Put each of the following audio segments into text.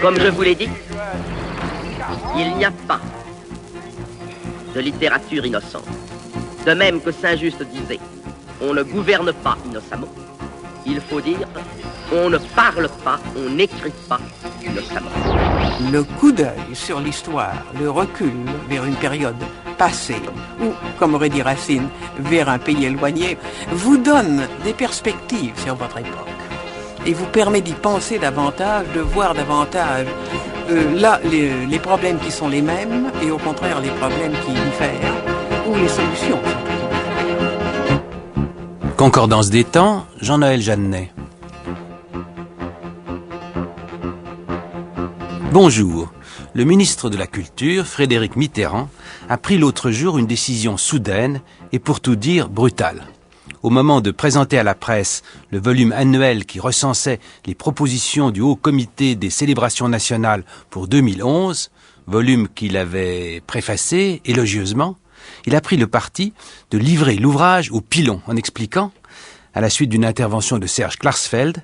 Comme je vous l'ai dit, il n'y a pas de littérature innocente. De même que Saint-Just disait, on ne gouverne pas innocemment. Il faut dire, on ne parle pas, on n'écrit pas innocemment. Le coup d'œil sur l'histoire, le recul vers une période passée, ou, comme aurait dit Racine, vers un pays éloigné, vous donne des perspectives sur votre époque. Et vous permet d'y penser davantage, de voir davantage là les problèmes qui sont les mêmes, et au contraire les problèmes qui diffèrent, ou les solutions. Concordance des temps, Jean-Noël Jeannet. Bonjour. Le ministre de la Culture, Frédéric Mitterrand, a pris l'autre jour une décision soudaine et pour tout dire brutale. Au moment de présenter à la presse le volume annuel qui recensait les propositions du Haut Comité des célébrations nationales pour 2011, volume qu'il avait préfacé élogieusement, il a pris le parti de livrer l'ouvrage au pilon en expliquant, à la suite d'une intervention de Serge Klarsfeld,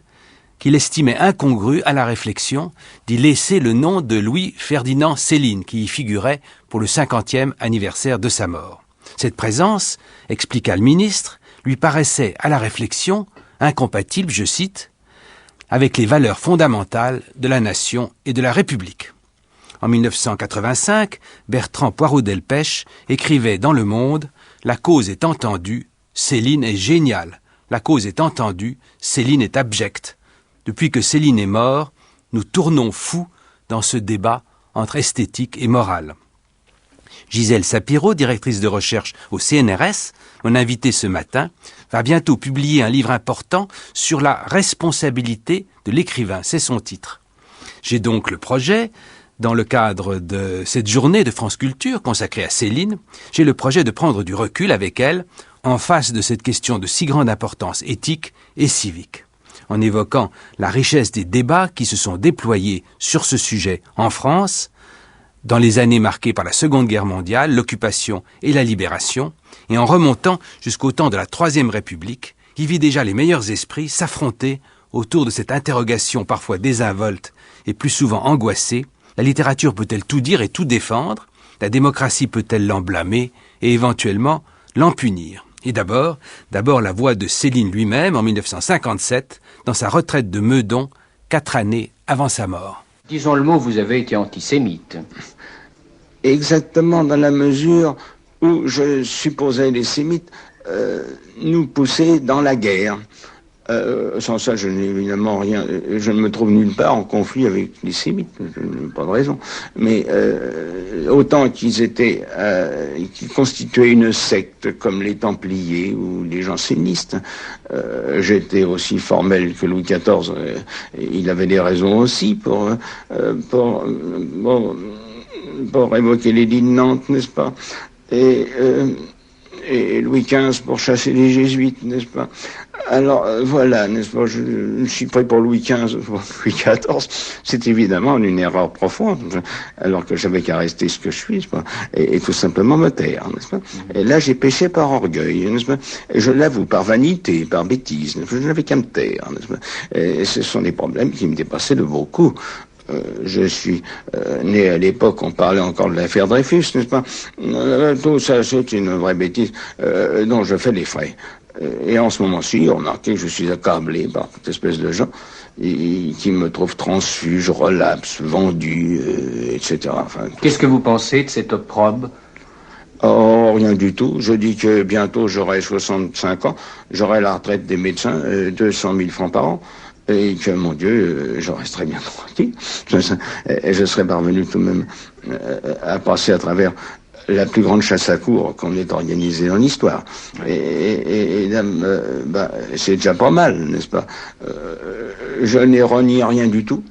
qu'il estimait incongru à la réflexion d'y laisser le nom de Louis-Ferdinand Céline qui y figurait pour le 50e anniversaire de sa mort. Cette présence, expliqua le ministre, lui paraissait à la réflexion incompatible, je cite, avec les valeurs fondamentales de la nation et de la République. En 1985, Bertrand Poirot-Delpech écrivait dans Le Monde « La cause est entendue, Céline est géniale. La cause est entendue, Céline est abjecte. Depuis que Céline est mort, nous tournons fous dans ce débat entre esthétique et morale. » Gisèle Sapiro, directrice de recherche au CNRS, mon invitée ce matin, va bientôt publier un livre important sur la responsabilité de l'écrivain. C'est son titre. J'ai donc le projet, dans le cadre de cette journée de France Culture consacrée à Céline, j'ai le projet de prendre du recul avec elle en face de cette question de si grande importance éthique et civique. En évoquant la richesse des débats qui se sont déployés sur ce sujet en France, dans les années marquées par la Seconde Guerre mondiale, l'occupation et la libération, et en remontant jusqu'au temps de la Troisième République, qui vit déjà les meilleurs esprits s'affronter autour de cette interrogation parfois désinvolte et plus souvent angoissée. La littérature peut-elle tout dire et tout défendre? La démocratie peut-elle l'en blâmer et éventuellement l'en punir? Et d'abord la voix de Céline lui-même en 1957, dans sa retraite de Meudon, 4 années avant sa mort. Disons le mot, vous avez été antisémite. Exactement dans la mesure où je supposais les sémites nous pousser dans la guerre. Sans ça, je n'ai évidemment rien. Je ne me trouve nulle part en conflit avec les sémites. Je n'ai pas de raison. Mais autant qu'ils constituaient une secte comme les Templiers ou les jansénistes, j'étais aussi formel que Louis XIV. Il avait des raisons aussi pour évoquer l'édit de Nantes, n'est-ce pas? Et Louis XV pour chasser les jésuites, n'est-ce pas? Alors voilà, n'est-ce pas, je suis prêt pour Louis XV, pour Louis XIV, c'est évidemment une erreur profonde, alors que j'avais qu'à rester ce que je suis, n'est-ce pas, et tout simplement me taire, n'est-ce pas. Et là j'ai péché par orgueil, n'est-ce pas, et je l'avoue, par vanité, par bêtise, n'est-ce pas, je n'avais qu'à me taire, n'est-ce pas, et ce sont des problèmes qui me dépassaient de beaucoup. Je suis né à l'époque, on parlait encore de l'affaire Dreyfus, n'est-ce pas? Tout ça, c'est une vraie bêtise dont je fais les frais. Et en ce moment-ci, remarquez que je suis accablé par toute espèce de gens qui me trouvent transfuge, relapse, vendu, etc. Enfin, qu'est-ce que vous pensez de cet opprobre? Oh, rien du tout. Je dis que bientôt j'aurai 65 ans, j'aurai la retraite des médecins, 200 000 francs par an. Et que, mon Dieu, je resterai bien tranquille. Et je serai parvenu tout de même à passer à travers la plus grande chasse à courre qu'on ait organisée en histoire. Et c'est déjà pas mal, n'est-ce pas? Je n'ai renié rien du tout.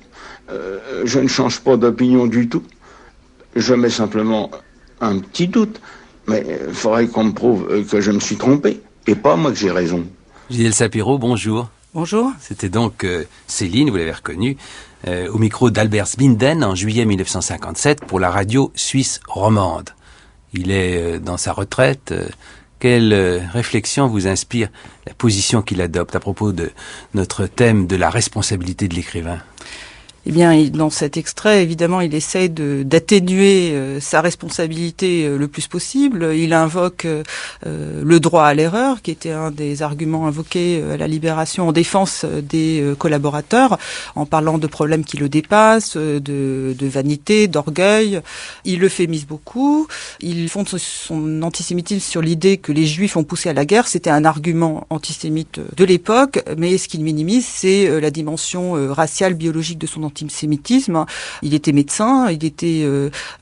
Je ne change pas d'opinion du tout. Je mets simplement un petit doute. Mais il faudrait qu'on me prouve que je me suis trompé. Et pas moi que j'ai raison. Gisèle Sapiro, bonjour. Bonjour. C'était donc Céline, vous l'avez reconnue, au micro d'Albert Sbinden en juillet 1957 pour la radio suisse romande. Il est dans sa retraite. Quelle réflexion vous inspire la position qu'il adopte à propos de notre thème de la responsabilité de l'écrivain? Eh bien, dans cet extrait, évidemment, il essaie d'atténuer sa responsabilité le plus possible. Il invoque le droit à l'erreur, qui était un des arguments invoqués à la Libération en défense des collaborateurs, en parlant de problèmes qui le dépassent, de vanité, d'orgueil. Il euphémise beaucoup. Il fonde son antisémitisme sur l'idée que les Juifs ont poussé à la guerre. C'était un argument antisémite de l'époque, mais ce qu'il minimise, c'est la dimension raciale, biologique de son antisémitisme. Il était médecin, il était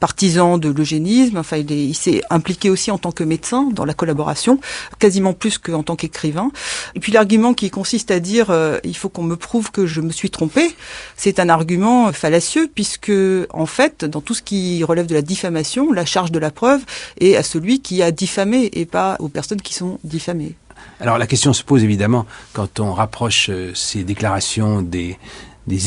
partisan de l'eugénisme, enfin il s'est impliqué aussi en tant que médecin dans la collaboration, quasiment plus qu'en tant qu'écrivain. Et puis l'argument qui consiste à dire il faut qu'on me prouve que je me suis trompé, c'est un argument fallacieux puisque en fait dans tout ce qui relève de la diffamation, la charge de la preuve est à celui qui a diffamé et pas aux personnes qui sont diffamées. Alors la question se pose évidemment quand on rapproche ces déclarations des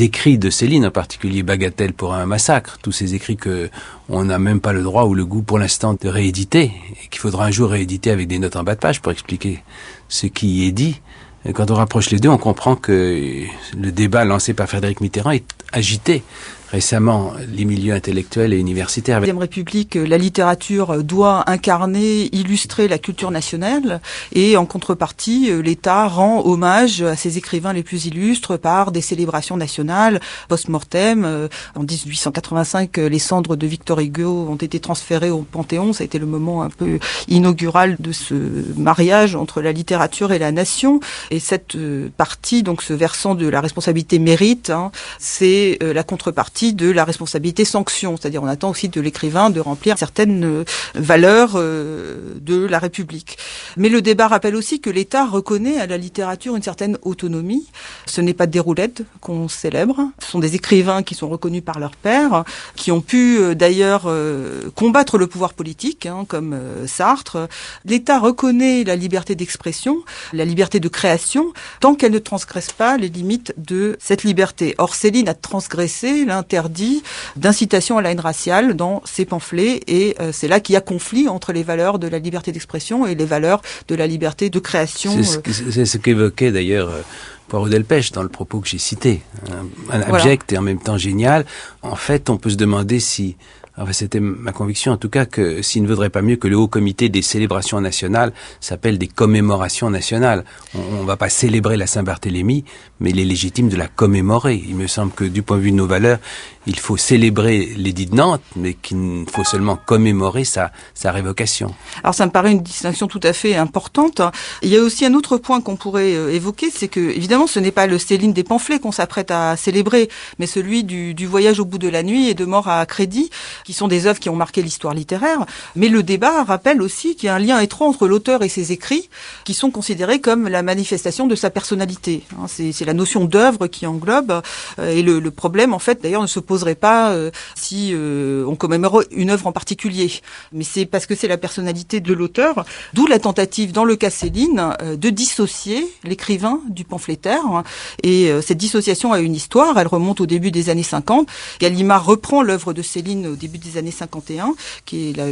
écrits de Céline, en particulier Bagatelle pour un massacre, tous ces écrits que on n'a même pas le droit ou le goût pour l'instant de rééditer, et qu'il faudra un jour rééditer avec des notes en bas de page pour expliquer ce qui y est dit. Et quand on rapproche les deux, on comprend que le débat lancé par Frédéric Mitterrand est agité récemment les milieux intellectuels et universitaires. La Deuxième République, la littérature doit incarner, illustrer la culture nationale et en contrepartie, l'État rend hommage à ses écrivains les plus illustres par des célébrations nationales post-mortem. En 1885, les cendres de Victor Hugo ont été transférées au Panthéon. Ça a été le moment un peu inaugural de ce mariage entre la littérature et la nation. Et cette partie, donc ce versant de la responsabilité mérite, c'est la contrepartie de la responsabilité sanction, c'est-à-dire on attend aussi de l'écrivain de remplir certaines valeurs de la République. Mais le débat rappelle aussi que l'État reconnaît à la littérature une certaine autonomie. Ce n'est pas des roulettes qu'on célèbre, ce sont des écrivains qui sont reconnus par leurs pairs, qui ont pu d'ailleurs combattre le pouvoir politique, comme Sartre. L'État reconnaît la liberté d'expression, la liberté de création, tant qu'elle ne transgresse pas les limites de cette liberté. Or, Céline a transgressé l'interdit d'incitation à la haine raciale dans ses pamphlets et c'est là qu'il y a conflit entre les valeurs de la liberté d'expression et les valeurs de la liberté de création. C'est ce qu'évoquait d'ailleurs Poirot-Delpech dans le propos que j'ai cité. Abject et en même temps génial. En fait, on peut se demander si... Enfin, c'était ma conviction en tout cas que s'il ne vaudrait pas mieux que le Haut Comité des célébrations nationales s'appelle des commémorations nationales. On va pas célébrer la Saint-Barthélemy, mais il est légitime de la commémorer. Il me semble que du point de vue de nos valeurs, il faut célébrer l'édit de Nantes, mais qu'il faut seulement commémorer sa révocation. Alors ça me paraît une distinction tout à fait importante. Il y a aussi un autre point qu'on pourrait évoquer, c'est que évidemment ce n'est pas le Céline des pamphlets qu'on s'apprête à célébrer, mais celui du voyage au bout de la nuit et de Mort à crédit, qui sont des œuvres qui ont marqué l'histoire littéraire. Mais le débat rappelle aussi qu'il y a un lien étroit entre l'auteur et ses écrits, qui sont considérés comme la manifestation de sa personnalité. C'est la notion d'œuvre qui englobe, et le problème en fait d'ailleurs ne se poserait pas si on commémore une œuvre en particulier. Mais c'est parce que c'est la personnalité de l'auteur, d'où la tentative dans le cas Céline de dissocier l'écrivain du pamphlétaire. Et cette dissociation a une histoire, elle remonte au début des années 50. Gallimard reprend l'œuvre de Céline au début des années 51,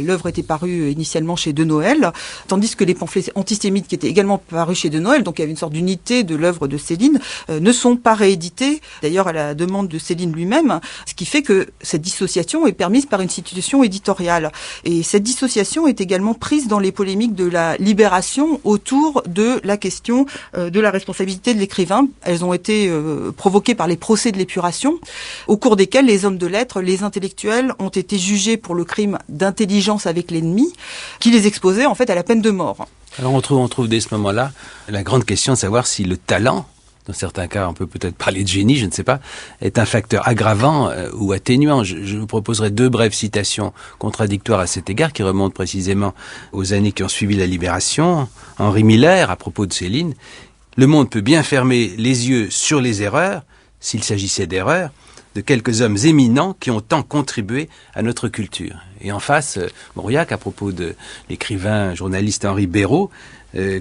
l'œuvre était parue initialement chez De Noël, tandis que les pamphlets antisémites qui étaient également parus chez De Noël, donc il y avait une sorte d'unité de l'œuvre de Céline, ne sont pas réédités, d'ailleurs à la demande de Céline lui-même, ce qui fait que cette dissociation est permise par une situation éditoriale. Et cette dissociation est également prise dans les polémiques de la Libération autour de la question de la responsabilité de l'écrivain. Elles ont été provoquées par les procès de l'épuration, au cours desquels les hommes de lettres, les intellectuels ont été jugés pour le crime d'intelligence avec l'ennemi, qui les exposait en fait à la peine de mort. Alors on trouve dès ce moment-là la grande question de savoir si le talent, dans certains cas on peut peut-être parler de génie, je ne sais pas, est un facteur aggravant ou atténuant. Je vous proposerai 2 brèves citations contradictoires à cet égard qui remontent précisément aux années qui ont suivi la Libération. Henri Miller, à propos de Céline, « Le monde peut bien fermer les yeux sur les erreurs, s'il s'agissait d'erreurs, de quelques hommes éminents qui ont tant contribué à notre culture. » Et en face, Mauriac, à propos de l'écrivain journaliste Henri Béraud,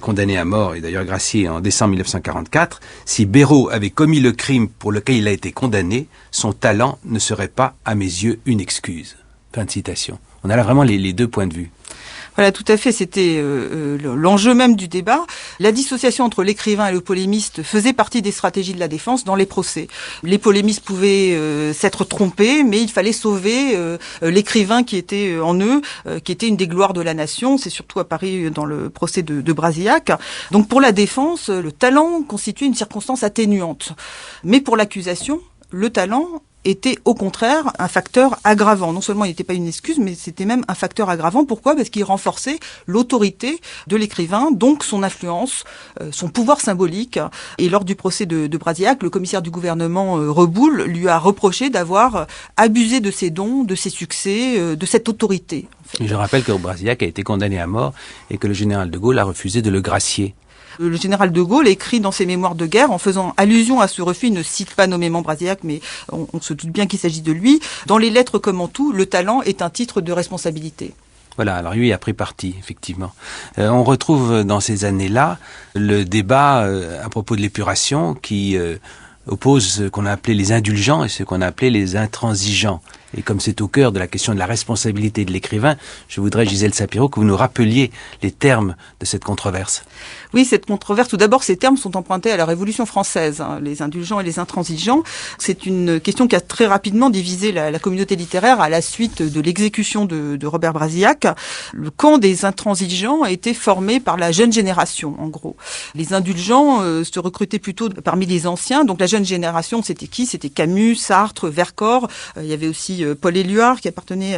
condamné à mort et d'ailleurs gracié en décembre 1944, si Béraud avait commis le crime pour lequel il a été condamné, son talent ne serait pas, à mes yeux, une excuse. Fin de citation. On a là vraiment les 2 points de vue. Voilà, tout à fait. C'était l'enjeu même du débat. La dissociation entre l'écrivain et le polémiste faisait partie des stratégies de la défense dans les procès. Les polémistes pouvaient s'être trompés, mais il fallait sauver l'écrivain qui était en eux, qui était une des gloires de la nation. C'est surtout apparu dans le procès de Brasillac. Donc pour la défense, le talent constitue une circonstance atténuante. Mais pour l'accusation, le talent était au contraire un facteur aggravant. Non seulement il n'était pas une excuse, mais c'était même un facteur aggravant. Pourquoi ? Parce qu'il renforçait l'autorité de l'écrivain, donc son influence, son pouvoir symbolique. Et lors du procès de Brasillac, le commissaire du gouvernement Reboul lui a reproché d'avoir abusé de ses dons, de ses succès, de cette autorité. En fait. Je rappelle que Brasillac a été condamné à mort et que le général de Gaulle a refusé de le gracier. Le général de Gaulle écrit dans ses mémoires de guerre, en faisant allusion à ce refus, il ne cite pas nommément Brasillac, mais on se doute bien qu'il s'agit de lui. Dans les lettres comme en tout, le talent est un titre de responsabilité. Voilà, alors lui a pris parti, effectivement. On retrouve dans ces années-là le débat à propos de l'épuration qui oppose ce qu'on a appelé les indulgents et ce qu'on a appelé les intransigeants. Et comme c'est au cœur de la question de la responsabilité de l'écrivain, je voudrais, Gisèle Sapiro, que vous nous rappeliez les termes de cette controverse. Oui, cette controverse, tout d'abord, ces termes sont empruntés à la Révolution française, les indulgents et les intransigeants. C'est une question qui a très rapidement divisé la communauté littéraire à la suite de l'exécution de Robert Brasillac. Le camp des intransigeants a été formé par la jeune génération, en gros. Les indulgents se recrutaient plutôt parmi les anciens. Donc la jeune génération, c'était qui ? C'était Camus, Sartre, Vercors. Il y avait aussi Paul Éluard qui appartenait,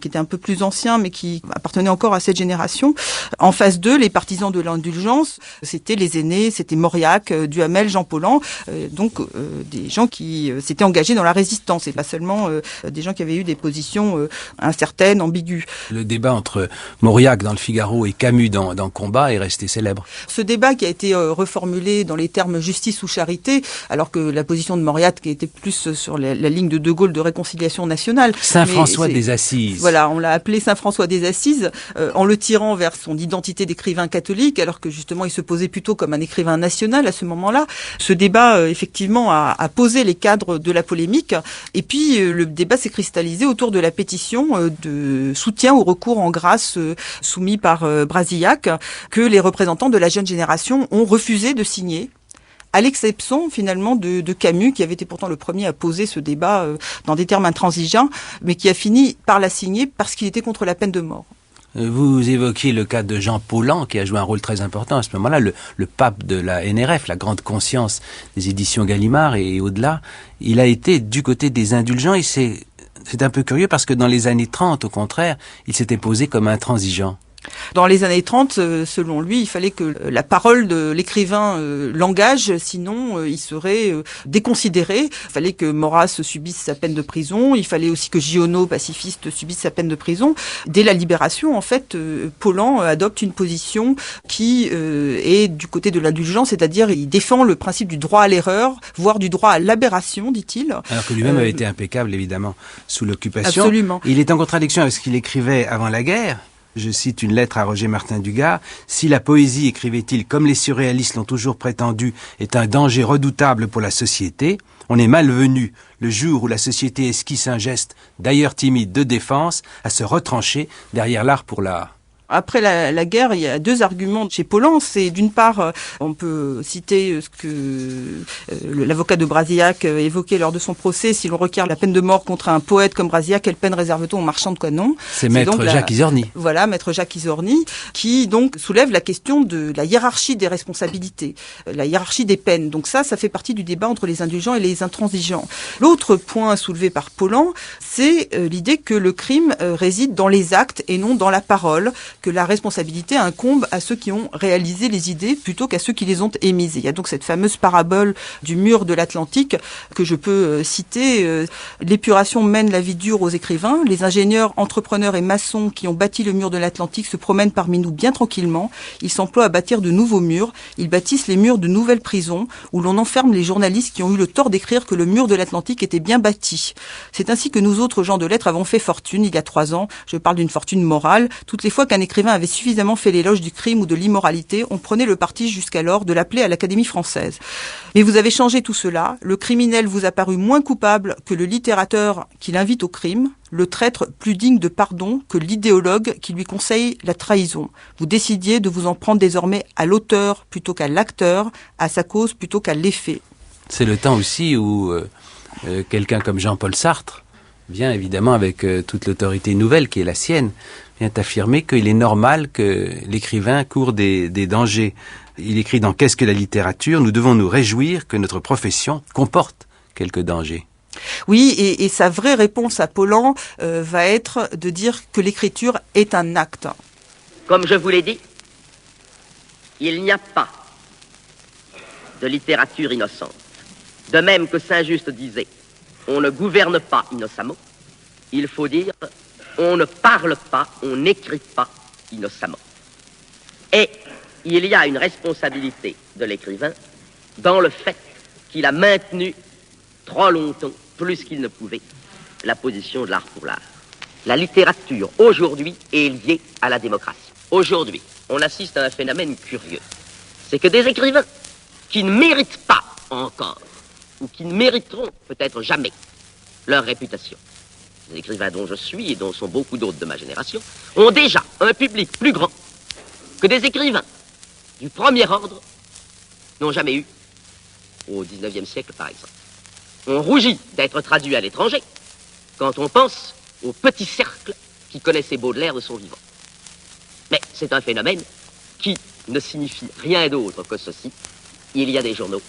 qui était un peu plus ancien, mais qui appartenait encore à cette génération. En face d'eux, les partisans de l'indulgence, c'était les aînés, c'était Mauriac, Duhamel, Jean Paulhan, des gens qui s'étaient engagés dans la résistance, et pas seulement des gens qui avaient eu des positions incertaines, ambiguës. Le débat entre Mauriac dans le Figaro et Camus dans Combat est resté célèbre. Ce débat qui a été reformulé dans les termes justice ou charité, alors que la position de Mauriac qui était plus sur la ligne de Gaulle de réconciliation nationale. Saint-François des Assises. Voilà, on l'a appelé Saint-François des Assises, en le tirant vers son identité d'écrivain catholique, alors que justement il se posait plutôt comme un écrivain national à ce moment-là. Ce débat, effectivement, a posé les cadres de la polémique, et puis le débat s'est cristallisé autour de la pétition de soutien au recours en grâce soumis par Brasillac, que les représentants de la jeune génération ont refusé de signer, à l'exception finalement de Camus, qui avait été pourtant le premier à poser ce débat dans des termes intransigeants, mais qui a fini par la signer parce qu'il était contre la peine de mort. Vous évoquiez le cas de Jean Paulhan, qui a joué un rôle très important à ce moment-là, le pape de la NRF, la grande conscience des éditions Gallimard et au-delà. Il a été du côté des indulgents, et c'est un peu curieux parce que dans les années 30, au contraire, il s'était posé comme intransigeant. Dans les années 30, selon lui, il fallait que la parole de l'écrivain l'engage, sinon il serait déconsidéré. Il fallait que Maurras subisse sa peine de prison, il fallait aussi que Giono, pacifiste, subisse sa peine de prison. Dès la Libération, en fait, Paulhan adopte une position qui est du côté de l'indulgence, c'est-à-dire il défend le principe du droit à l'erreur, voire du droit à l'aberration, dit-il. Alors que lui-même avait été impeccable, évidemment, sous l'occupation. Absolument. Il est en contradiction avec ce qu'il écrivait avant la guerre. Je cite une lettre à Roger Martin Dugard. « Si la poésie, écrivait-il, comme les surréalistes l'ont toujours prétendu, est un danger redoutable pour la société, on est malvenu le jour où la société esquisse un geste, d'ailleurs timide, de défense, à se retrancher derrière l'art pour l'art. » Après la guerre, il y a deux arguments chez Paulhan. C'est d'une part, on peut citer ce que l'avocat de Brasillac évoquait lors de son procès. Si l'on requiert la peine de mort contre un poète comme Brasillac, quelle peine réserve-t-on aux marchands de canons ? C'est maître Jacques Isorni. Voilà, maître Jacques Isorni, qui donc soulève la question de la hiérarchie des responsabilités, la hiérarchie des peines. Donc ça fait partie du débat entre les indulgents et les intransigeants. L'autre point soulevé par Paulhan, c'est l'idée que le crime réside dans les actes et non dans la parole, que la responsabilité incombe à ceux qui ont réalisé les idées plutôt qu'à ceux qui les ont émises. Il y a donc cette fameuse parabole du mur de l'Atlantique que je peux citer. L'épuration mène la vie dure aux écrivains. Les ingénieurs, entrepreneurs et maçons qui ont bâti le mur de l'Atlantique se promènent parmi nous bien tranquillement. Ils s'emploient à bâtir de nouveaux murs. Ils bâtissent les murs de nouvelles prisons où l'on enferme les journalistes qui ont eu le tort d'écrire que le mur de l'Atlantique était bien bâti. C'est ainsi que nous autres gens de lettres avons fait fortune il y a 3 ans. Je parle d'une fortune morale. Toutes les fois qu'un écrivain écrivain avait suffisamment fait l'éloge du crime ou de l'immoralité, on prenait le parti jusqu'alors de l'appeler à l'Académie française. Mais vous avez changé tout cela, le criminel vous a paru moins coupable que le littérateur qui l'invite au crime, le traître plus digne de pardon que l'idéologue qui lui conseille la trahison. Vous décidiez de vous en prendre désormais à l'auteur plutôt qu'à l'acteur, à sa cause plutôt qu'à l'effet. C'est le temps aussi où quelqu'un comme Jean-Paul Sartre vient évidemment avec toute l'autorité nouvelle qui est la sienne, vient affirmer qu'il est normal que l'écrivain court des dangers. Il écrit dans Qu'est-ce que la littérature ? Nous devons nous réjouir que notre profession comporte quelques dangers. Oui, et sa vraie réponse à Pollan va être de dire que l'écriture est un acte. Comme je vous l'ai dit, il n'y a pas de littérature innocente. De même que Saint-Just disait, on ne gouverne pas innocemment, il faut dire, on ne parle pas, on n'écrit pas innocemment. Et il y a une responsabilité de l'écrivain dans le fait qu'il a maintenu trop longtemps, plus qu'il ne pouvait, la position de l'art pour l'art. La littérature, aujourd'hui, est liée à la démocratie. Aujourd'hui, on assiste à un phénomène curieux. C'est que des écrivains qui ne méritent pas encore, ou qui ne mériteront peut-être jamais, leur réputation, les écrivains dont je suis et dont sont beaucoup d'autres de ma génération, ont déjà un public plus grand que des écrivains du premier ordre n'ont jamais eu au XIXe siècle, par exemple. On rougit d'être traduit à l'étranger quand on pense au petit cercle qui connaissait Baudelaire de son vivant. Mais c'est un phénomène qui ne signifie rien d'autre que ceci. Il y a des journaux,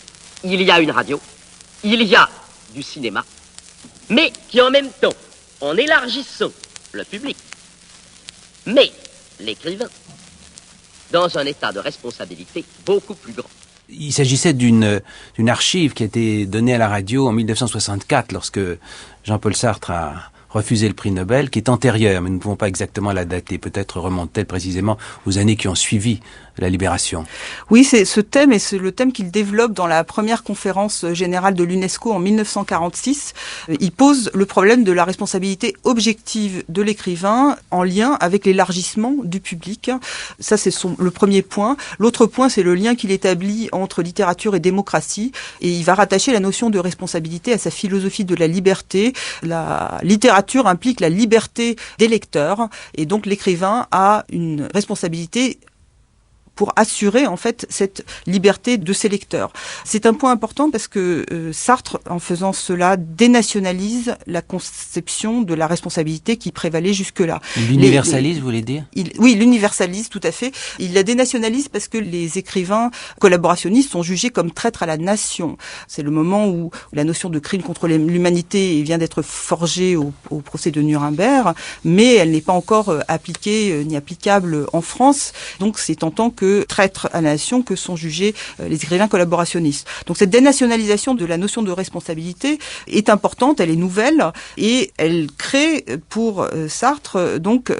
il y a une radio, il y a du cinéma, mais qui en même temps, en élargissant le public, met l'écrivain dans un état de responsabilité beaucoup plus grand. Il s'agissait d'une archive qui a été donnée à la radio en 1964 lorsque Jean-Paul Sartre a refusé le prix Nobel, qui est antérieure, mais nous ne pouvons pas exactement la dater. Peut-être remonte-t-elle précisément aux années qui ont suivi la libération. Oui, c'est ce thème et c'est le thème qu'il développe dans la première conférence générale de l'UNESCO en 1946. Il pose le problème de la responsabilité objective de l'écrivain en lien avec l'élargissement du public. Ça, c'est le premier point. L'autre point, c'est le lien qu'il établit entre littérature et démocratie. Et il va rattacher la notion de responsabilité à sa philosophie de la liberté. La littérature implique la liberté des lecteurs. Et donc, l'écrivain a une responsabilité pour assurer en fait cette liberté de ses lecteurs. C'est un point important parce que Sartre, en faisant cela, dénationalise la conception de la responsabilité qui prévalait jusque-là. L'universalise, vous voulez dire ? Oui, l'universalise, tout à fait. Il la dénationalise parce que les écrivains collaborationnistes sont jugés comme traîtres à la nation. C'est le moment où la notion de crime contre l'humanité vient d'être forgée au procès de Nuremberg, mais elle n'est pas encore appliquée ni applicable en France. Donc c'est en tant que traîtres à la nation que sont jugés les écrivains collaborationnistes. Donc cette dénationalisation de la notion de responsabilité est importante, elle est nouvelle et elle crée pour Sartre donc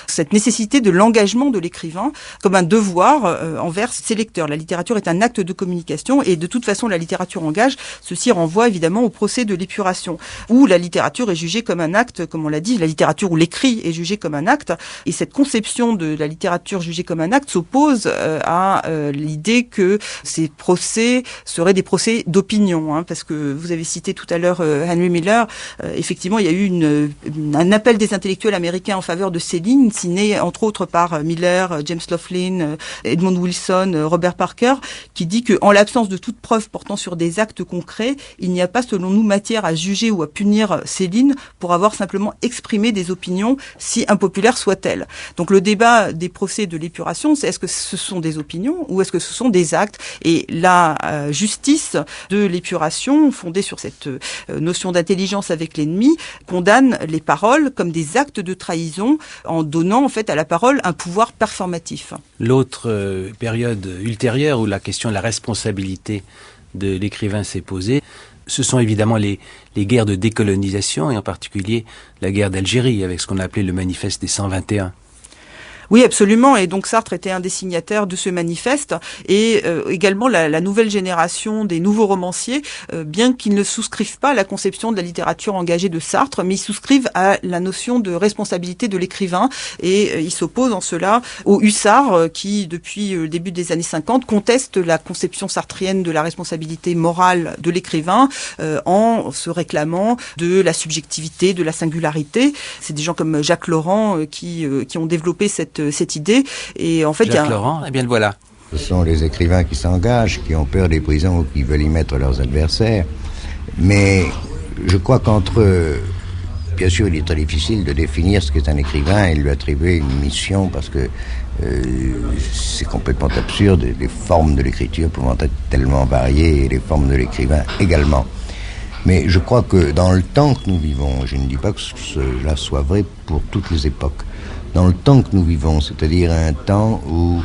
cette nécessité de l'engagement de l'écrivain comme un devoir envers ses lecteurs. La littérature est un acte de communication et de toute façon la littérature engage. Ceci renvoie évidemment au procès de l'épuration où la littérature est jugée comme un acte, comme on l'a dit, la littérature ou l'écrit est jugé comme un acte et cette conception de la littérature jugée comme un acte s'oppose à l'idée que ces procès seraient des procès d'opinion, parce que vous avez cité tout à l'heure Henry Miller. Effectivement, il y a eu un appel des intellectuels américains en faveur de Céline, signé entre autres par Miller, James Laughlin, Edmund Wilson, Robert Parker, qui dit que en l'absence de toute preuve portant sur des actes concrets, il n'y a pas, selon nous, matière à juger ou à punir Céline pour avoir simplement exprimé des opinions, si impopulaires soient-elles. Donc le débat des procès de l'épuration, c'est est-ce que ce sont des opinions ou est-ce que ce sont des actes? Et la justice de l'épuration, fondée sur cette notion d'intelligence avec l'ennemi, condamne les paroles comme des actes de trahison en donnant en fait à la parole un pouvoir performatif. L'autre période ultérieure où la question de la responsabilité de l'écrivain s'est posée, ce sont évidemment les guerres de décolonisation et en particulier la guerre d'Algérie avec ce qu'on a appelé le manifeste des 121. Oui, absolument. Et donc Sartre était un des signataires de ce manifeste. Et également la nouvelle génération des nouveaux romanciers, bien qu'ils ne souscrivent pas à la conception de la littérature engagée de Sartre, mais ils souscrivent à la notion de responsabilité de l'écrivain. Et ils s'opposent en cela aux hussards qui, depuis le début des années 50, contestent la conception sartrienne de la responsabilité morale de l'écrivain en se réclamant de la subjectivité, de la singularité. C'est des gens comme Jacques Laurent qui ont développé cette idée. Et en fait, Jacques Laurent, eh bien le voilà. Ce sont les écrivains qui s'engagent, qui ont peur des prisons ou qui veulent y mettre leurs adversaires. Mais je crois qu'entre eux, bien sûr, il est très difficile de définir ce qu'est un écrivain et lui attribuer une mission parce que c'est complètement absurde. Les formes de l'écriture pouvant être tellement variées et les formes de l'écrivain également. Mais je crois que dans le temps que nous vivons, je ne dis pas que cela soit vrai pour toutes les époques, dans le temps que nous vivons, c'est-à-dire un temps où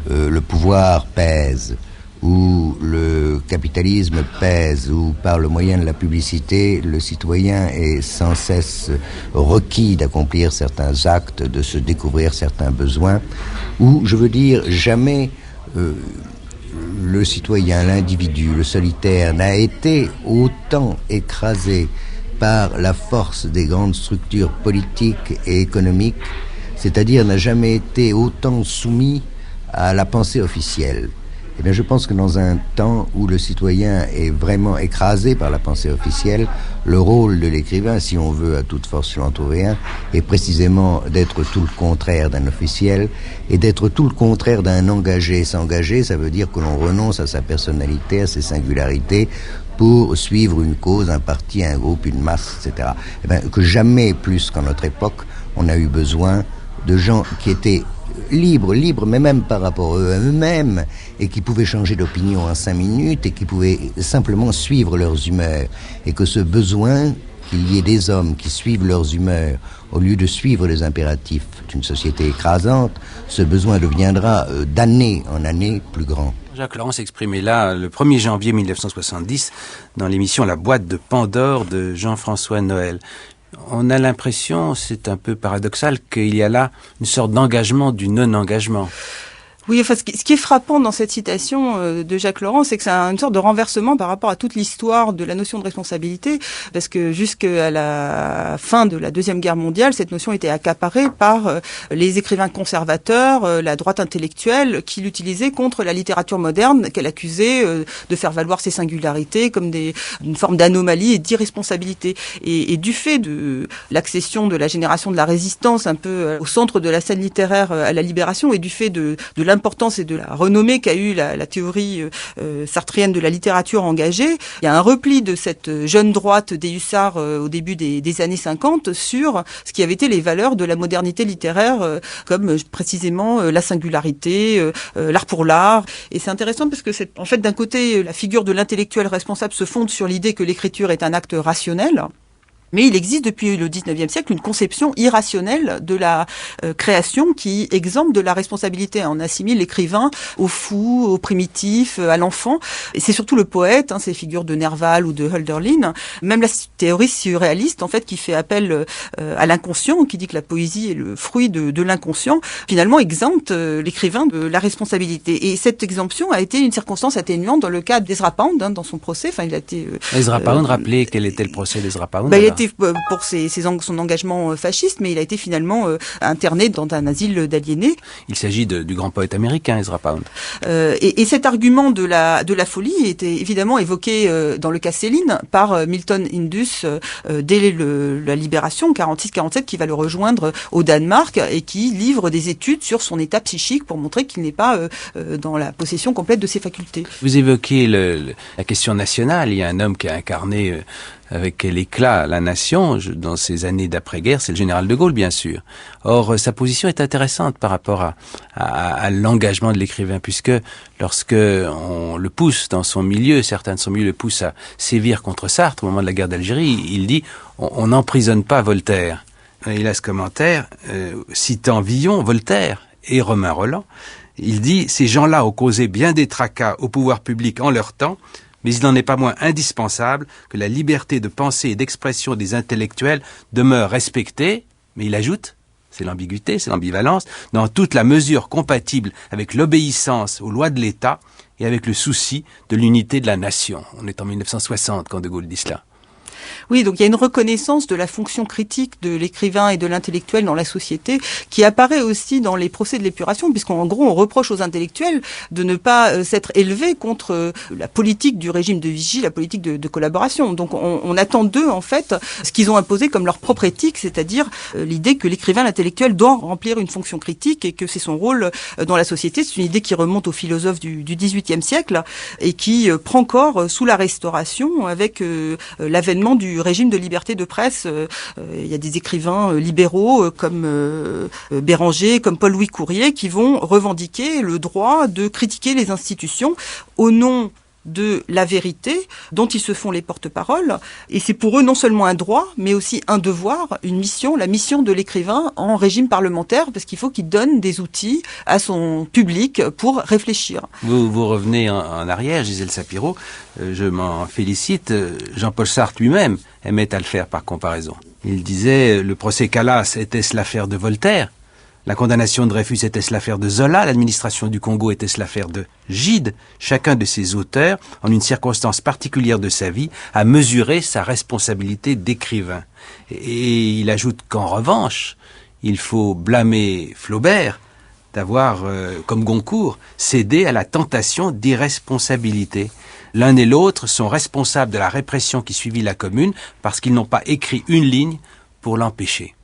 le pouvoir pèse, où le capitalisme pèse, où par le moyen de la publicité, le citoyen est sans cesse requis d'accomplir certains actes, de se découvrir certains besoins, où, je veux dire, jamais le citoyen, l'individu, le solitaire n'a été autant écrasé par la force des grandes structures politiques et économiques, c'est-à-dire n'a jamais été autant soumis à la pensée officielle. Eh bien, je pense que dans un temps où le citoyen est vraiment écrasé par la pensée officielle, le rôle de l'écrivain, si on veut à toute force l'en trouver un, est précisément d'être tout le contraire d'un officiel et d'être tout le contraire d'un engagé. S'engager, ça veut dire que l'on renonce à sa personnalité, à ses singularités, pour suivre une cause, un parti, un groupe, une masse, etc. Eh bien, que jamais plus qu'en notre époque, on a eu besoin de gens qui étaient libres, mais même par rapport à eux-mêmes, et qui pouvaient changer d'opinion en 5 minutes, et qui pouvaient simplement suivre leurs humeurs. Et que ce besoin qu'il y ait des hommes qui suivent leurs humeurs, au lieu de suivre les impératifs d'une société écrasante, ce besoin deviendra d'année en année plus grand. Jacques Laurent s'exprimait là le 1er janvier 1970 dans l'émission La Boîte de Pandore de Jean-François Noël. On a l'impression, c'est un peu paradoxal, qu'il y a là une sorte d'engagement du non-engagement. Oui, enfin, ce qui est frappant dans cette citation de Jacques Laurent, c'est que c'est une sorte de renversement par rapport à toute l'histoire de la notion de responsabilité, parce que jusqu'à la fin de la Deuxième Guerre mondiale, cette notion était accaparée par les écrivains conservateurs, la droite intellectuelle, qui l'utilisaient contre la littérature moderne, qu'elle accusait de faire valoir ses singularités comme une forme d'anomalie et d'irresponsabilité. Et du fait de l'accession de la génération de la résistance un peu au centre de la scène littéraire à la Libération, et du fait de l'importance et de la renommée qu'a eu la théorie sartrienne de la littérature engagée, il y a un repli de cette jeune droite des hussards au début des années 50 sur ce qui avait été les valeurs de la modernité littéraire, comme précisément la singularité, l'art pour l'art. Et c'est intéressant parce que en fait, d'un côté, la figure de l'intellectuel responsable se fonde sur l'idée que l'écriture est un acte rationnel. Mais il existe depuis le 19e siècle une conception irrationnelle de la création qui exempte de la responsabilité. On assimile l'écrivain au fou, au primitif, à l'enfant. Et c'est surtout le poète, ces figures de Nerval ou de Hölderlin. Même la théorie surréaliste, en fait, qui fait appel à l'inconscient, qui dit que la poésie est le fruit de l'inconscient, finalement exempte l'écrivain de la responsabilité. Et cette exemption a été une circonstance atténuante dans le cas d'Ezra Pound, dans son procès. Enfin, il a été Ezra Pound, rappelez quel était le procès d'Ezra Pound. Pour son engagement fasciste, mais il a été finalement interné dans un asile d'aliénés. Il s'agit du grand poète américain, Ezra Pound. Et cet argument de la folie était évidemment évoqué dans le cas Céline par Milton Indus dès la Libération 46-47, qui va le rejoindre au Danemark et qui livre des études sur son état psychique pour montrer qu'il n'est pas dans la possession complète de ses facultés. Vous évoquez la question nationale. Il y a un homme qui a incarné avec quel éclat la nation dans ces années d'après-guerre, c'est le général de Gaulle, bien sûr. Or, sa position est intéressante par rapport à l'engagement de l'écrivain, puisque lorsque on le pousse dans son milieu, certains de son milieu le poussent à sévir contre Sartre au moment de la guerre d'Algérie, il dit « on n'emprisonne pas Voltaire ». Il a ce commentaire, citant Villon, Voltaire et Romain Rolland. Il dit « Ces gens-là ont causé bien des tracas au pouvoir public en leur temps », mais il n'en est pas moins indispensable que la liberté de pensée et d'expression des intellectuels demeure respectée, mais il ajoute, c'est l'ambiguïté, c'est l'ambivalence, dans toute la mesure compatible avec l'obéissance aux lois de l'État et avec le souci de l'unité de la nation. On est en 1960 quand De Gaulle dit cela. Oui, donc il y a une reconnaissance de la fonction critique de l'écrivain et de l'intellectuel dans la société qui apparaît aussi dans les procès de l'épuration, puisqu'en gros on reproche aux intellectuels de ne pas s'être élevés contre la politique du régime de Vichy, la politique de collaboration. Donc on attend d'eux en fait ce qu'ils ont imposé comme leur propre éthique, c'est-à-dire l'idée que l'écrivain, l'intellectuel doit remplir une fonction critique et que c'est son rôle dans la société. C'est une idée qui remonte aux philosophes du XVIIIe siècle et qui prend corps sous la Restauration avec l'avènement du régime de liberté de presse. Il y a des écrivains libéraux comme Béranger, comme Paul-Louis Courier qui vont revendiquer le droit de critiquer les institutions au nom de la vérité dont ils se font les porte-paroles. Et c'est pour eux non seulement un droit, mais aussi un devoir, une mission, la mission de l'écrivain en régime parlementaire, parce qu'il faut qu'il donne des outils à son public pour réfléchir. Vous revenez en arrière, Gisèle Sapiro, je m'en félicite, Jean-Paul Sartre lui-même aimait à le faire par comparaison. Il disait, le procès Calas, était-ce l'affaire de Voltaire ? La condamnation de Dreyfus, était-ce l'affaire de Zola? L'administration du Congo, était-ce l'affaire de Gide? Chacun de ces auteurs, en une circonstance particulière de sa vie, a mesuré sa responsabilité d'écrivain. Et il ajoute qu'en revanche, il faut blâmer Flaubert d'avoir, comme Goncourt, cédé à la tentation d'irresponsabilité. L'un et l'autre sont responsables de la répression qui suivit la Commune parce qu'ils n'ont pas écrit une ligne pour l'empêcher.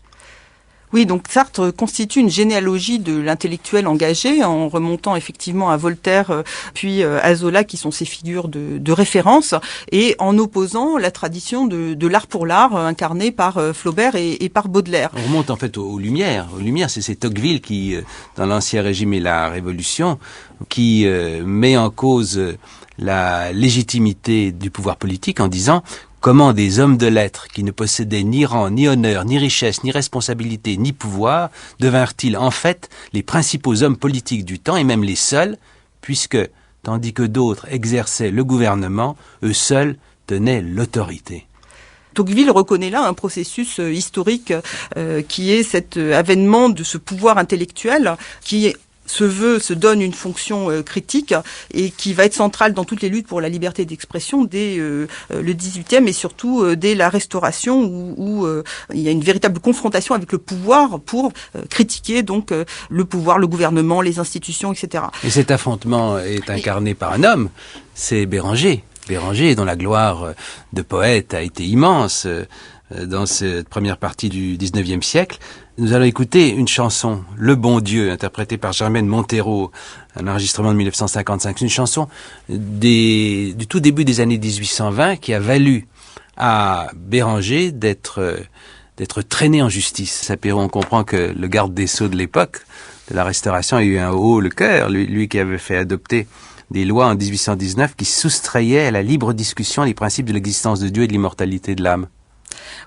Oui, donc Sartre constitue une généalogie de l'intellectuel engagé en remontant effectivement à Voltaire puis à Zola qui sont ses figures de référence et en opposant la tradition de l'art pour l'art incarnée par Flaubert et par Baudelaire. On remonte en fait aux Lumières. Aux Lumières, c'est Tocqueville qui, dans l'Ancien Régime et la Révolution, qui met en cause la légitimité du pouvoir politique en disant comment des hommes de lettres qui ne possédaient ni rang, ni honneur, ni richesse, ni responsabilité, ni pouvoir, devinrent-ils en fait les principaux hommes politiques du temps et même les seuls, puisque, tandis que d'autres exerçaient le gouvernement, eux seuls tenaient l'autorité. Tocqueville reconnaît là un processus historique qui est cet avènement de ce pouvoir intellectuel qui se donne une fonction critique et qui va être centrale dans toutes les luttes pour la liberté d'expression dès le XVIIIe et surtout dès la Restauration où il y a une véritable confrontation avec le pouvoir pour critiquer donc le pouvoir, le gouvernement, les institutions, etc. Et cet affrontement est incarné par un homme, c'est Béranger. Béranger, dont la gloire de poète a été immense dans cette première partie du XIXe siècle. Nous allons écouter une chanson, Le Bon Dieu, interprétée par Germaine Montero, un enregistrement de 1955. C'est une chanson du tout début des années 1820 qui a valu à Béranger d'être traîné en justice. Sapiro, on comprend que le garde des Sceaux de l'époque, de la Restauration, a eu un haut le cœur, lui qui avait fait adopter des lois en 1819 qui soustrayaient à la libre discussion les principes de l'existence de Dieu et de l'immortalité de l'âme.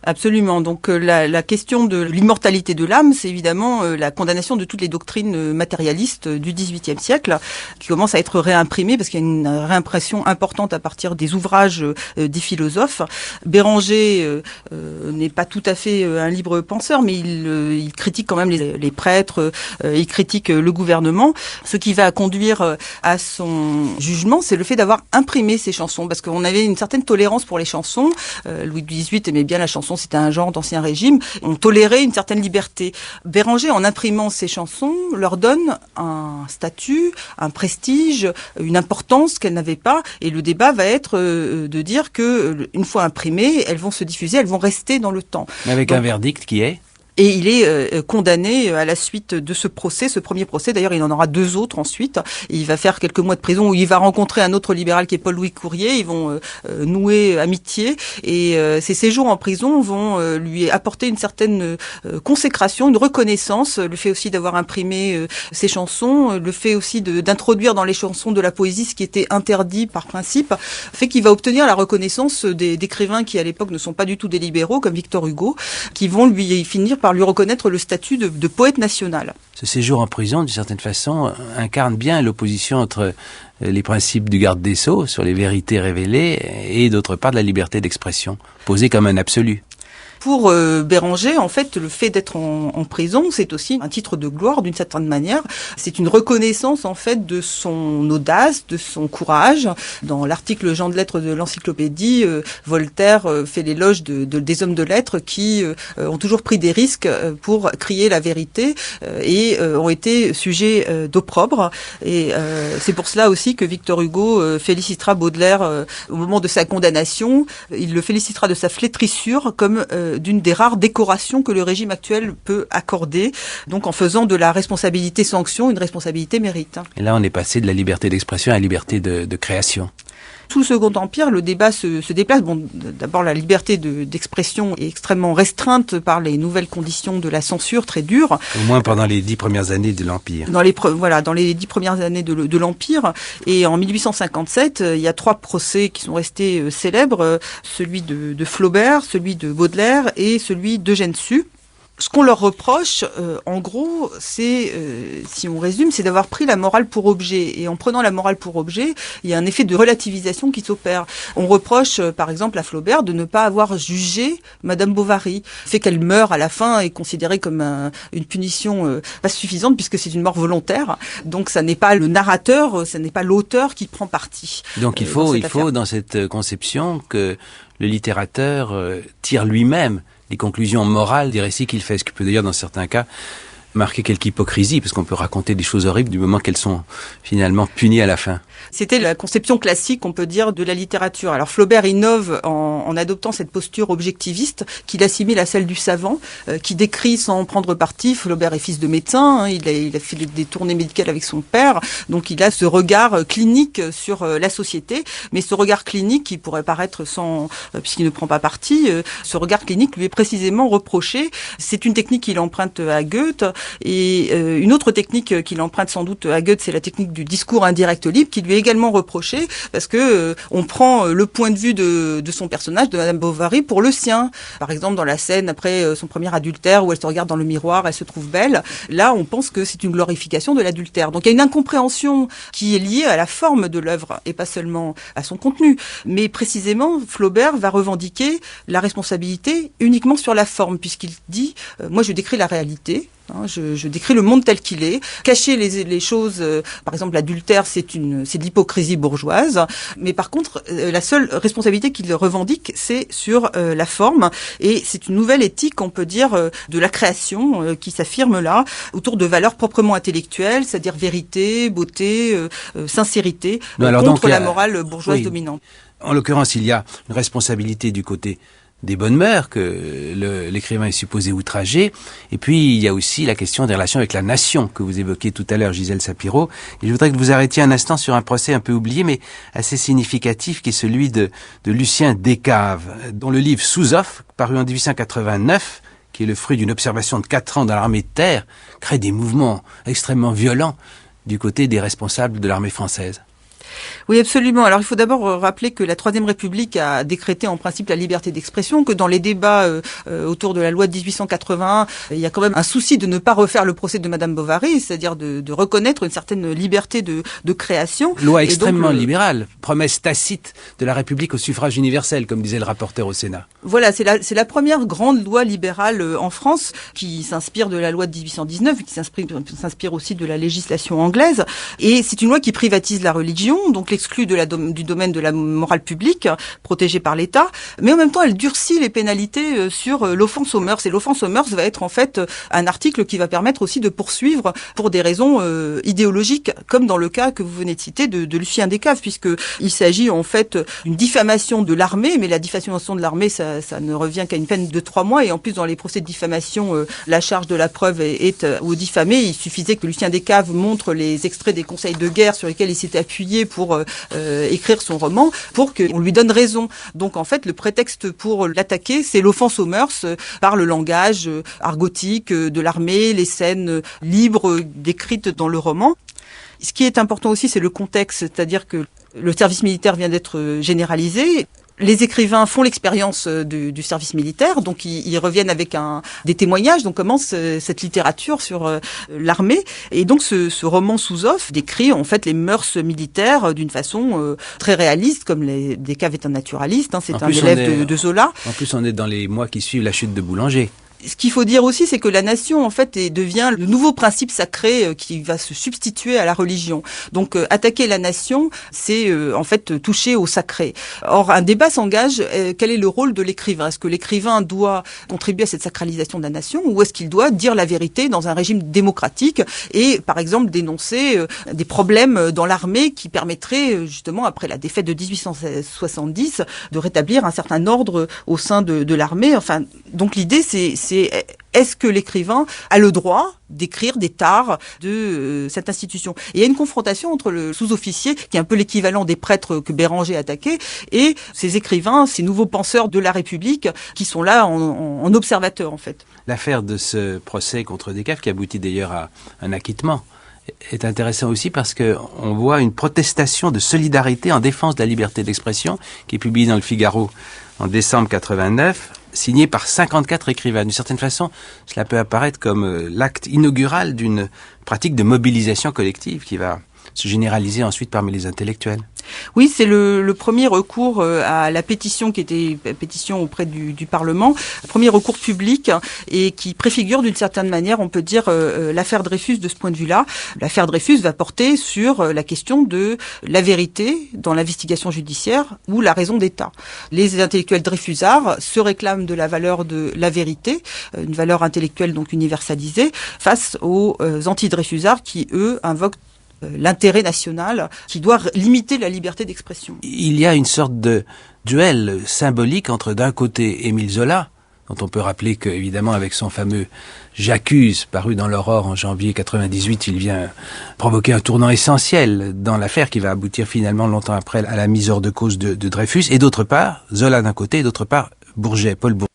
Absolument. Donc la question de l'immortalité de l'âme, c'est évidemment la condamnation de toutes les doctrines matérialistes du XVIIIe siècle, qui commencent à être réimprimées parce qu'il y a une réimpression importante à partir des ouvrages des philosophes. Béranger n'est pas tout à fait un libre penseur, mais il critique quand même les prêtres, il critique le gouvernement. Ce qui va conduire à son jugement, c'est le fait d'avoir imprimé ces chansons, parce qu'on avait une certaine tolérance pour les chansons. Louis XVIII aimait bien la chanson, c'était un genre d'Ancien Régime, on tolérait une certaine liberté. Béranger, en imprimant ces chansons, leur donne un statut, un prestige, une importance qu'elles n'avaient pas, et le débat va être de dire que une fois imprimées, elles vont se diffuser, elles vont rester dans le temps. Mais avec un verdict qui est ? Et il est condamné à la suite de ce procès, ce premier procès. D'ailleurs, il en aura deux autres ensuite. Et il va faire quelques mois de prison où il va rencontrer un autre libéral qui est Paul-Louis Courier. Ils vont nouer amitié. Et ces séjours en prison vont lui apporter une certaine consécration, une reconnaissance. Le fait aussi d'avoir imprimé ses chansons, le fait aussi d'introduire dans les chansons de la poésie ce qui était interdit par principe, fait qu'il va obtenir la reconnaissance d'écrivains qui à l'époque ne sont pas du tout des libéraux, comme Victor Hugo, qui vont lui finir par lui reconnaître le statut de poète national. Ce séjour en prison, d'une certaine façon, incarne bien l'opposition entre les principes du garde des Sceaux sur les vérités révélées et d'autre part de la liberté d'expression, posée comme un absolu. Pour Béranger, en fait, le fait d'être en prison, c'est aussi un titre de gloire d'une certaine manière. C'est une reconnaissance, en fait, de son audace, de son courage. Dans l'article Gens de lettres de l'encyclopédie, Voltaire fait l'éloge des hommes de lettres qui ont toujours pris des risques pour crier la vérité et ont été sujets d'opprobre. Et c'est pour cela aussi que Victor Hugo félicitera Baudelaire au moment de sa condamnation. Il le félicitera de sa flétrissure comme d'une des rares décorations que le régime actuel peut accorder, donc en faisant de la responsabilité sanction une responsabilité mérite. Et là, on est passé de la liberté d'expression à la liberté de création. Sous le Second Empire, le débat se déplace. Bon, d'abord, la liberté d'expression est extrêmement restreinte par les nouvelles conditions de la censure, très dures. Au moins pendant les 10 premières années de l'Empire. Dans les 10 premières années de l'Empire. Et en 1857, il y a 3 procès qui sont restés célèbres. Celui de Flaubert, celui de Baudelaire et celui d'Eugène Sue. Ce qu'on leur reproche, en gros, c'est, si on résume, c'est d'avoir pris la morale pour objet. Et en prenant la morale pour objet, il y a un effet de relativisation qui s'opère. On reproche, par exemple, à Flaubert de ne pas avoir jugé Madame Bovary. Le fait qu'elle meure à la fin est considéré comme une punition pas suffisante puisque c'est une mort volontaire. Donc ça n'est pas le narrateur, ça n'est pas l'auteur qui prend parti. Donc il faut dans cette conception que le littérateur tire lui-même les conclusions morales des récits qu'il fait, ce qui peut d'ailleurs dans certains cas marquer quelque hypocrisie, parce qu'on peut raconter des choses horribles du moment qu'elles sont finalement punies à la fin. C'était la conception classique, on peut dire, de la littérature. Alors Flaubert innove en adoptant cette posture objectiviste qu'il assimile à celle du savant, qui décrit sans prendre parti. Flaubert est fils de médecin, hein, il a fait des tournées médicales avec son père, donc il a ce regard clinique sur la société, mais ce regard clinique qui pourrait paraître puisqu'il ne prend pas parti, ce regard clinique lui est précisément reproché. C'est une technique qu'il emprunte à Goethe, et une autre technique qu'il emprunte sans doute à Goethe, c'est la technique du discours indirect libre, qui lui est également reproché parce que on prend le point de vue de son personnage, de Madame Bovary, pour le sien. Par exemple, dans la scène après son premier adultère où elle se regarde dans le miroir, elle se trouve belle. Là, on pense que c'est une glorification de l'adultère. Donc il y a une incompréhension qui est liée à la forme de l'œuvre et pas seulement à son contenu. Mais précisément, Flaubert va revendiquer la responsabilité uniquement sur la forme, puisqu'il dit moi je décris la réalité. Je décris le monde tel qu'il est. Cacher les choses, par exemple l'adultère, c'est de l'hypocrisie bourgeoise. Mais par contre, la seule responsabilité qu'il revendique, c'est sur la forme. Et c'est une nouvelle éthique, on peut dire, de la création qui s'affirme là, autour de valeurs proprement intellectuelles, c'est-à-dire vérité, beauté, sincérité, contre la morale bourgeoise dominante. En l'occurrence, il y a une responsabilité du côté des bonnes mœurs que l'écrivain est supposé outrager. Et puis, il y a aussi la question des relations avec la nation que vous évoquiez tout à l'heure, Gisèle Sapiro. Et je voudrais que vous arrêtiez un instant sur un procès un peu oublié, mais assez significatif, qui est celui de Lucien Descaves, dont le livre Sous-Off, paru en 1889, qui est le fruit d'une observation de 4 ans dans l'armée de terre, crée des mouvements extrêmement violents du côté des responsables de l'armée française. Oui, absolument. Alors, il faut d'abord rappeler que la Troisième République a décrété en principe la liberté d'expression, que dans les débats autour de la loi de 1881, il y a quand même un souci de ne pas refaire le procès de Madame Bovary, c'est-à-dire de reconnaître une certaine liberté de création. Loi extrêmement libérale, promesse tacite de la République au suffrage universel, comme disait le rapporteur au Sénat. Voilà, c'est la première grande loi libérale en France, qui s'inspire de la loi de 1819, qui s'inspire aussi de la législation anglaise. Et c'est une loi qui privatise la religion, donc l'exclut du domaine de la morale publique, protégée par l'État, mais en même temps elle durcit les pénalités sur l'offense aux mœurs. Et l'offense aux mœurs va être en fait un article qui va permettre aussi de poursuivre pour des raisons idéologiques, comme dans le cas que vous venez de citer de Lucien Descaves, puisque il s'agit en fait d'une diffamation de l'armée, mais la diffamation de l'armée, ça ne revient qu'à une peine de 3 mois, et en plus dans les procès de diffamation, la charge de la preuve est au diffamé. Il suffisait que Lucien Descaves montre les extraits des conseils de guerre sur lesquels il s'était appuyé pour écrire son roman, pour qu'on lui donne raison. Donc en fait, le prétexte pour l'attaquer, c'est l'offense aux mœurs par le langage argotique de l'armée, les scènes libres décrites dans le roman. Ce qui est important aussi, c'est le contexte, c'est-à-dire que le service militaire vient d'être généralisé. Les écrivains font l'expérience du service militaire, donc ils reviennent avec des témoignages. Donc commence cette littérature sur l'armée, et donc ce roman Sous-Off décrit en fait les mœurs militaires d'une façon très réaliste, comme Descaves est un naturaliste. C'est un élève de Zola. En plus, on est dans les mois qui suivent la chute de Boulanger. Ce qu'il faut dire aussi, c'est que la nation, en fait, devient le nouveau principe sacré qui va se substituer à la religion. Donc, attaquer la nation, c'est en fait toucher au sacré. Or, un débat s'engage. Quel est le rôle de l'écrivain? Est-ce que l'écrivain doit contribuer à cette sacralisation de la nation, ou est-ce qu'il doit dire la vérité dans un régime démocratique et, par exemple, dénoncer des problèmes dans l'armée qui permettraient, justement, après la défaite de 1870, de rétablir un certain ordre au sein de l'armée? Enfin, donc l'idée, c'est est-ce que l'écrivain a le droit d'écrire des tares de cette institution? Et il y a une confrontation entre le sous-officier, qui est un peu l'équivalent des prêtres que Béranger attaquait, et ces écrivains, ces nouveaux penseurs de la République, qui sont là en observateurs, en fait. L'affaire de ce procès contre Descaves, qui aboutit d'ailleurs à un acquittement, est intéressant aussi parce que on voit une protestation de solidarité en défense de la liberté d'expression, qui est publiée dans le Figaro en décembre 89, signé par 54 écrivains. D'une certaine façon, cela peut apparaître comme l'acte inaugural d'une pratique de mobilisation collective qui va se généraliser ensuite parmi les intellectuels. Oui, c'est le premier recours à la pétition, qui était pétition auprès du Parlement, premier recours public, et qui préfigure d'une certaine manière, on peut dire, l'affaire Dreyfus de ce point de vue-là. L'affaire Dreyfus va porter sur la question de la vérité dans l'investigation judiciaire ou la raison d'État. Les intellectuels dreyfusards se réclament de la valeur de la vérité, une valeur intellectuelle donc universalisée, face aux anti-dreyfusards qui, eux, invoquent l'intérêt national qui doit limiter la liberté d'expression. Il y a une sorte de duel symbolique entre d'un côté Émile Zola, dont on peut rappeler que, évidemment, avec son fameux J'accuse, paru dans l'Aurore en janvier 98, il vient provoquer un tournant essentiel dans l'affaire qui va aboutir finalement longtemps après à la mise hors de cause de Dreyfus, et d'autre part, Zola d'un côté, et d'autre part, Bourget, Paul Bourget.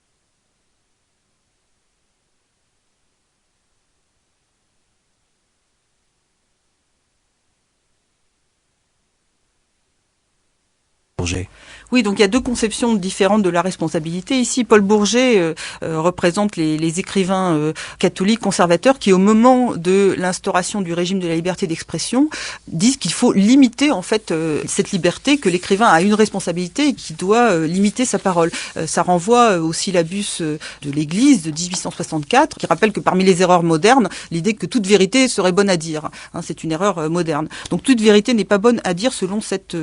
Oui, donc il y a deux conceptions différentes de la responsabilité. Ici, Paul Bourget représente les écrivains catholiques conservateurs qui, au moment de l'instauration du régime de la liberté d'expression, disent qu'il faut limiter en fait cette liberté, que l'écrivain a une responsabilité et qu'il doit limiter sa parole. Ça renvoie au syllabus de l'Église de 1864, qui rappelle que parmi les erreurs modernes, l'idée que toute vérité serait bonne à dire. C'est une erreur moderne. Donc toute vérité n'est pas bonne à dire selon cette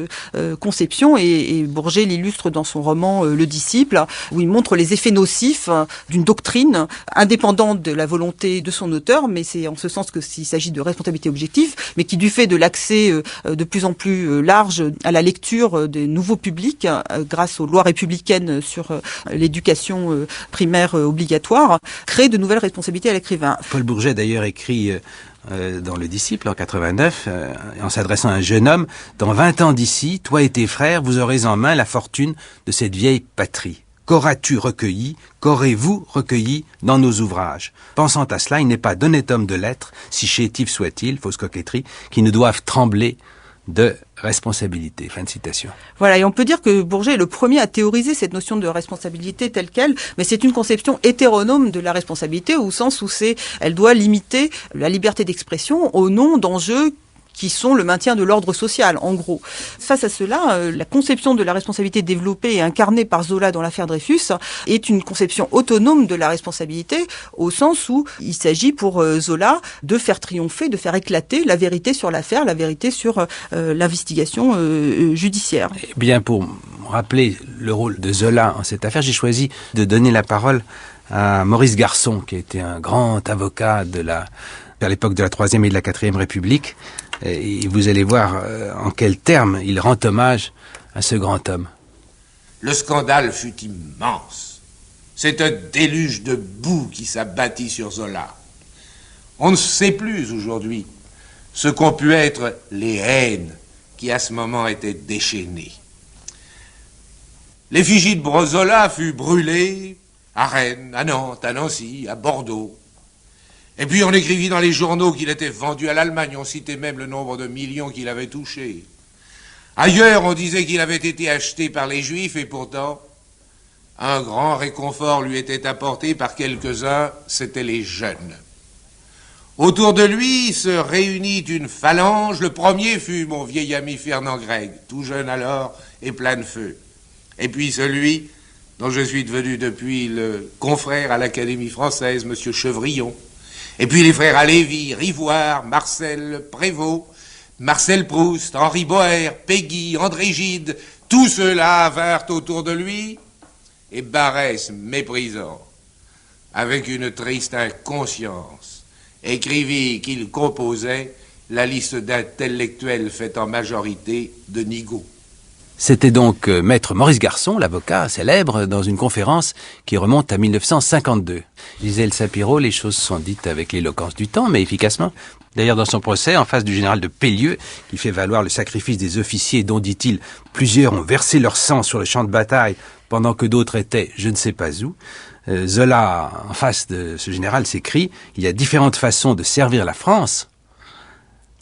conception, et Bourget l'illustre dans son roman Le Disciple, où il montre les effets nocifs d'une doctrine indépendante de la volonté de son auteur, mais c'est en ce sens que s'il s'agit de responsabilité objective, mais qui, du fait de l'accès de plus en plus large à la lecture des nouveaux publics, grâce aux lois républicaines sur l'éducation primaire obligatoire, crée de nouvelles responsabilités à l'écrivain. Paul Bourget d'ailleurs écrit dans Le Disciple en 89, en s'adressant à un jeune homme: dans 20 ans d'ici, toi et tes frères, vous aurez en main la fortune de cette vieille patrie. Qu'auras-tu recueilli, qu'aurez-vous recueilli dans nos ouvrages? Pensant à cela, il n'est pas d'honnête homme de lettres, si chétif soit-il, fausse coquetterie, qui ne doivent trembler de responsabilité. Fin de citation. Voilà, et on peut dire que Bourget est le premier à théoriser cette notion de responsabilité telle qu'elle, mais c'est une conception hétéronome de la responsabilité, au sens où elle doit limiter la liberté d'expression au nom d'enjeux qui sont le maintien de l'ordre social, en gros. Face à cela, la conception de la responsabilité développée et incarnée par Zola dans l'affaire Dreyfus est une conception autonome de la responsabilité, au sens où il s'agit pour Zola de faire triompher, de faire éclater la vérité sur l'affaire, la vérité sur l'investigation judiciaire. Eh bien, pour rappeler le rôle de Zola en cette affaire, j'ai choisi de donner la parole à Maurice Garçon, qui a été un grand avocat à l'époque de la Troisième et de la Quatrième République. Et vous allez voir en quels termes il rend hommage à ce grand homme. Le scandale fut immense. C'est un déluge de boue qui s'abattit sur Zola. On ne sait plus aujourd'hui ce qu'ont pu être les haines qui à ce moment étaient déchaînées. L'effigie de Zola fut brûlée à Rennes, à Nantes, à Nancy, à Bordeaux. Et puis on écrivit dans les journaux qu'il était vendu à l'Allemagne, on citait même le nombre de millions qu'il avait touchés. Ailleurs, on disait qu'il avait été acheté par les Juifs, et pourtant, un grand réconfort lui était apporté par quelques-uns, c'étaient les jeunes. Autour de lui se réunit une phalange. Le premier fut mon vieil ami Fernand Gregg, tout jeune alors et plein de feu. Et puis celui dont je suis devenu depuis le confrère à l'Académie française, M. Chevrillon. Et puis les frères Alévi, Rivoire, Marcel Prévost, Marcel Proust, Henri Boer, Péguy, André Gide, tous ceux-là vinrent autour de lui, et Barrès, méprisant, avec une triste inconscience, écrivit qu'il composait la liste d'intellectuels faite en majorité de Nigaud. C'était donc maître Maurice Garçon, l'avocat célèbre, dans une conférence qui remonte à 1952. Disait El Sapiro, les choses sont dites avec l'éloquence du temps, mais efficacement. D'ailleurs, dans son procès, en face du général de Pellieux, qui fait valoir le sacrifice des officiers dont, dit-il, plusieurs ont versé leur sang sur le champ de bataille pendant que d'autres étaient je ne sais pas où, Zola, en face de ce général, s'écrit « Il y a différentes façons de servir la France.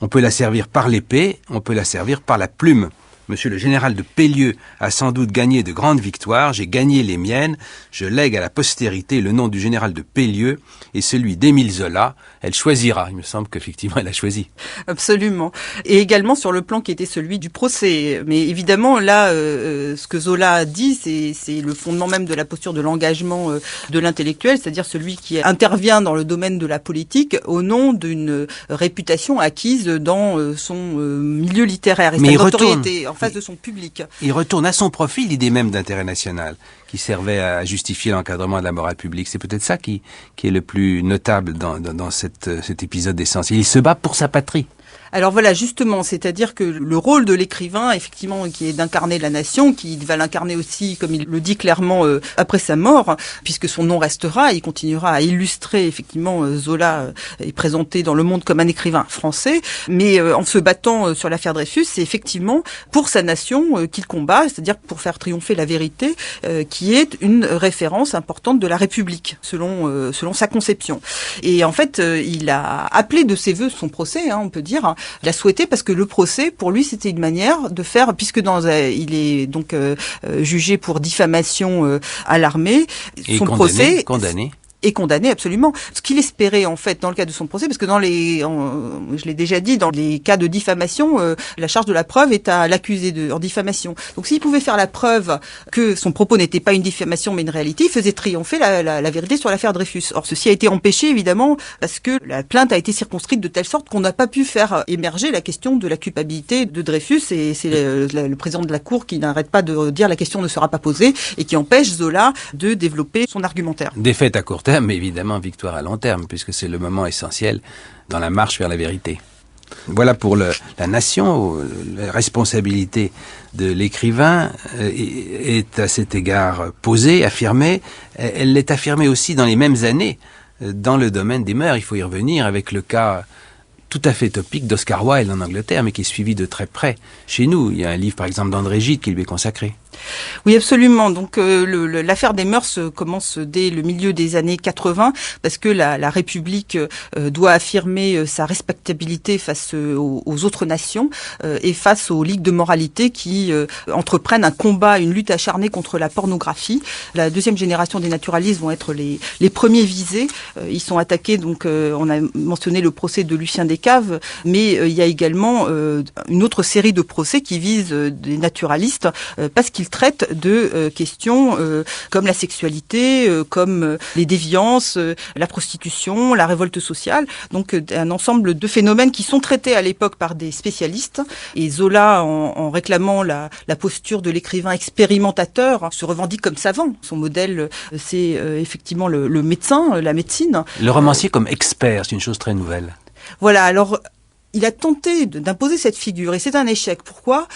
On peut la servir par l'épée, on peut la servir par la plume. Monsieur le général de Pellieux a sans doute gagné de grandes victoires, j'ai gagné les miennes, je lègue à la postérité le nom du général de Pellieux et celui d'Émile Zola, elle choisira. » Il me semble qu'effectivement elle a choisi. Absolument. Et également sur le plan qui était celui du procès. Mais évidemment, là, ce que Zola dit, c'est le fondement même de la posture de l'engagement de l'intellectuel, c'est-à-dire celui qui intervient dans le domaine de la politique au nom d'une réputation acquise dans son milieu littéraire et sa notoriété en face de son public. Il retourne à son profit l'idée même d'intérêt national qui servait à justifier l'encadrement de la morale publique. C'est peut-être ça qui est le plus notable dans cet épisode essentiel. Il se bat pour sa patrie. Alors voilà, justement, c'est-à-dire que le rôle de l'écrivain, effectivement, qui est d'incarner la nation, qui va l'incarner aussi, comme il le dit clairement, après sa mort, puisque son nom restera, il continuera à illustrer, effectivement, Zola est présenté dans le monde comme un écrivain français, mais en se battant sur l'affaire Dreyfus, c'est effectivement pour sa nation qu'il combat, c'est-à-dire pour faire triompher la vérité, qui est une référence importante de la République, selon sa conception. Et en fait, il a appelé de ses voeux son procès, on peut dire. Il a souhaité parce que le procès, pour lui, c'était une manière de faire, puisque il est donc jugé pour diffamation à l'armée. Et son condamné. Et condamné, absolument. Ce qu'il espérait, en fait, dans le cas de son procès, parce que je l'ai déjà dit, dans les cas de diffamation, la charge de la preuve est à l'accusé en diffamation. Donc, s'il pouvait faire la preuve que son propos n'était pas une diffamation, mais une réalité, il faisait triompher la vérité sur l'affaire Dreyfus. Or, ceci a été empêché, évidemment, parce que la plainte a été circonscrite de telle sorte qu'on n'a pas pu faire émerger la question de la culpabilité de Dreyfus, et c'est le président de la Cour qui n'arrête pas de dire la question ne sera pas posée, et qui empêche Zola de développer son argumentaire. Défaite à court terme, mais évidemment victoire à long terme, puisque c'est le moment essentiel dans la marche vers la vérité. Voilà pour la nation, la responsabilité de l'écrivain est à cet égard posée, affirmée. Elle l'est affirmée aussi dans les mêmes années, dans le domaine des mœurs. Il faut y revenir avec le cas tout à fait topique d'Oscar Wilde en Angleterre, mais qui est suivi de très près chez nous. Il y a un livre, par exemple, d'André Gide qui lui est consacré. Oui, absolument. Donc l'affaire des mœurs commence dès le milieu des années 80, parce que la République doit affirmer sa respectabilité face aux autres nations et face aux ligues de moralité qui entreprennent un combat, une lutte acharnée contre la pornographie. La deuxième génération des naturalistes vont être les premiers visés. Ils sont attaqués, donc on a mentionné le procès de Lucien Descaves, mais il y a également une autre série de procès qui visent des naturalistes parce qu'ils traitent de questions comme la sexualité, comme les déviances, la prostitution, la révolte sociale. Donc un ensemble de phénomènes qui sont traités à l'époque par des spécialistes. Et Zola, en réclamant la posture de l'écrivain expérimentateur, se revendique comme savant. Son modèle, c'est effectivement le médecin, la médecine. Le romancier comme expert, c'est une chose très nouvelle. Voilà, alors il a tenté d'imposer cette figure et c'est un échec. Pourquoi ?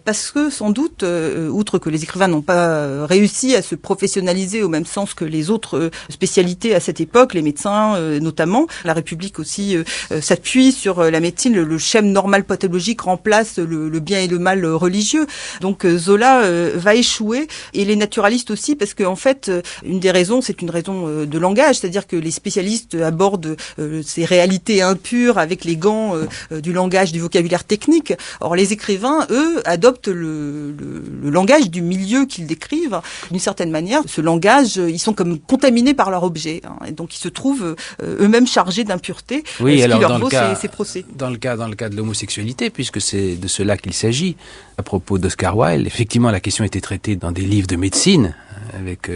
Parce que sans doute, outre que les écrivains n'ont pas réussi à se professionnaliser au même sens que les autres spécialités à cette époque, les médecins notamment, la République aussi s'appuie sur la médecine, le schème normal pathologique remplace le bien et le mal religieux. Donc Zola va échouer et les naturalistes aussi parce que en fait, une des raisons, c'est une raison de langage, c'est-à-dire que les spécialistes abordent ces réalités impures avec les gants du langage, du vocabulaire technique. Or, les écrivains, eux, adoptent le langage du milieu qu'ils décrivent. D'une certaine manière, ce langage, ils sont comme contaminés par leur objet. Et donc, ils se trouvent eux-mêmes chargés d'impureté, ce qui leur vaut ces procès. Dans le cas de l'homosexualité, puisque c'est de cela qu'il s'agit, à propos d'Oscar Wilde, effectivement, la question était traitée dans des livres de médecine, avec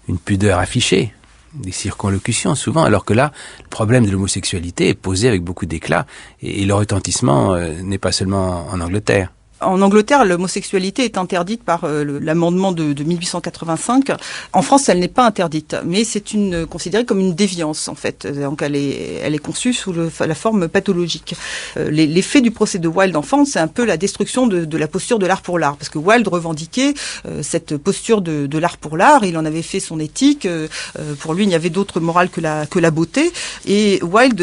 une pudeur affichée, des circonlocutions souvent, alors que là, le problème de l'homosexualité est posé avec beaucoup d'éclat, et le retentissement n'est pas seulement en Angleterre. En Angleterre, l'homosexualité est interdite par l'amendement de 1885. En France, elle n'est pas interdite, mais c'est considérée comme une déviance en fait. Donc elle est conçue sous la forme pathologique. L'effet du procès de Wilde en France, c'est un peu la destruction de la posture de l'art pour l'art, parce que Wilde revendiquait cette posture de l'art pour l'art. Il en avait fait son éthique. Pour lui, il n'y avait d'autre morale que la beauté. Et Wilde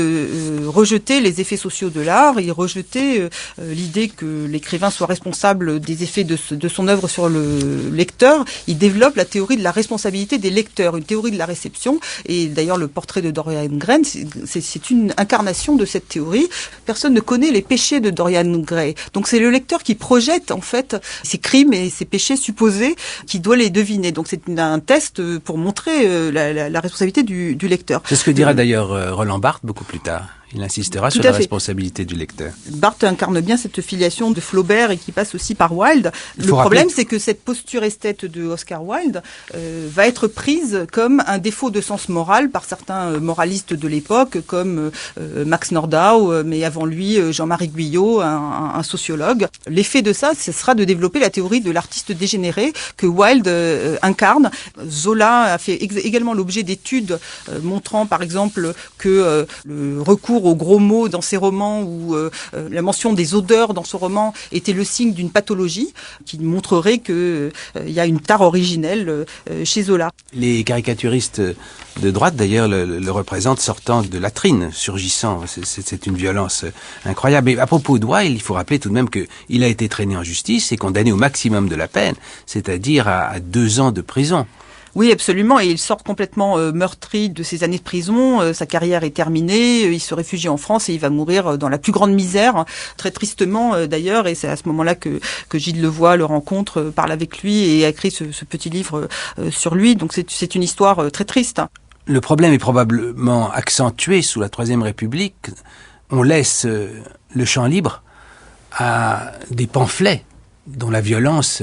rejetait les effets sociaux de l'art. Il rejetait l'idée que l'écrivain soit responsable des effets de son œuvre sur le lecteur. Il développe la théorie de la responsabilité des lecteurs, une théorie de la réception. Et d'ailleurs, le portrait de Dorian Gray, c'est une incarnation de cette théorie. Personne ne connaît les péchés de Dorian Gray. Donc c'est le lecteur qui projette en fait ces crimes et ces péchés supposés, qui doit les deviner. Donc c'est un test pour montrer la responsabilité du lecteur. C'est ce que dira d'ailleurs Roland Barthes beaucoup plus tard. Il insistera sur la responsabilité du lecteur. Barthes incarne bien cette filiation de Flaubert et qui passe aussi par Wilde. Le problème, c'est que cette posture esthète de Oscar Wilde va être prise comme un défaut de sens moral par certains moralistes de l'époque, comme Max Nordau, mais avant lui Jean-Marie Guyot, un sociologue. L'effet de ça, ce sera de développer la théorie de l'artiste dégénéré que Wilde incarne. Zola a fait également l'objet d'études montrant, par exemple, que le recours aux gros mots dans ses romans ou la mention des odeurs dans son roman était le signe d'une pathologie qui montrerait qu'il y a une tare originelle chez Zola. Les caricaturistes de droite, d'ailleurs, le représentent sortant de latrines, surgissant. C'est une violence incroyable. Et à propos de Wilde, il faut rappeler tout de même qu'il a été traîné en justice et condamné au maximum de la peine, c'est-à-dire à 2 ans de prison. Oui, absolument. Et il sort complètement meurtri de ses années de prison. Sa carrière est terminée. Il se réfugie en France et il va mourir dans la plus grande misère. Très tristement, d'ailleurs. Et c'est à ce moment-là que Gilles Levoye le rencontre, parle avec lui et a écrit ce petit livre sur lui. Donc c'est une histoire très triste. Le problème est probablement accentué sous la Troisième République. On laisse le champ libre à des pamphlets dont la violence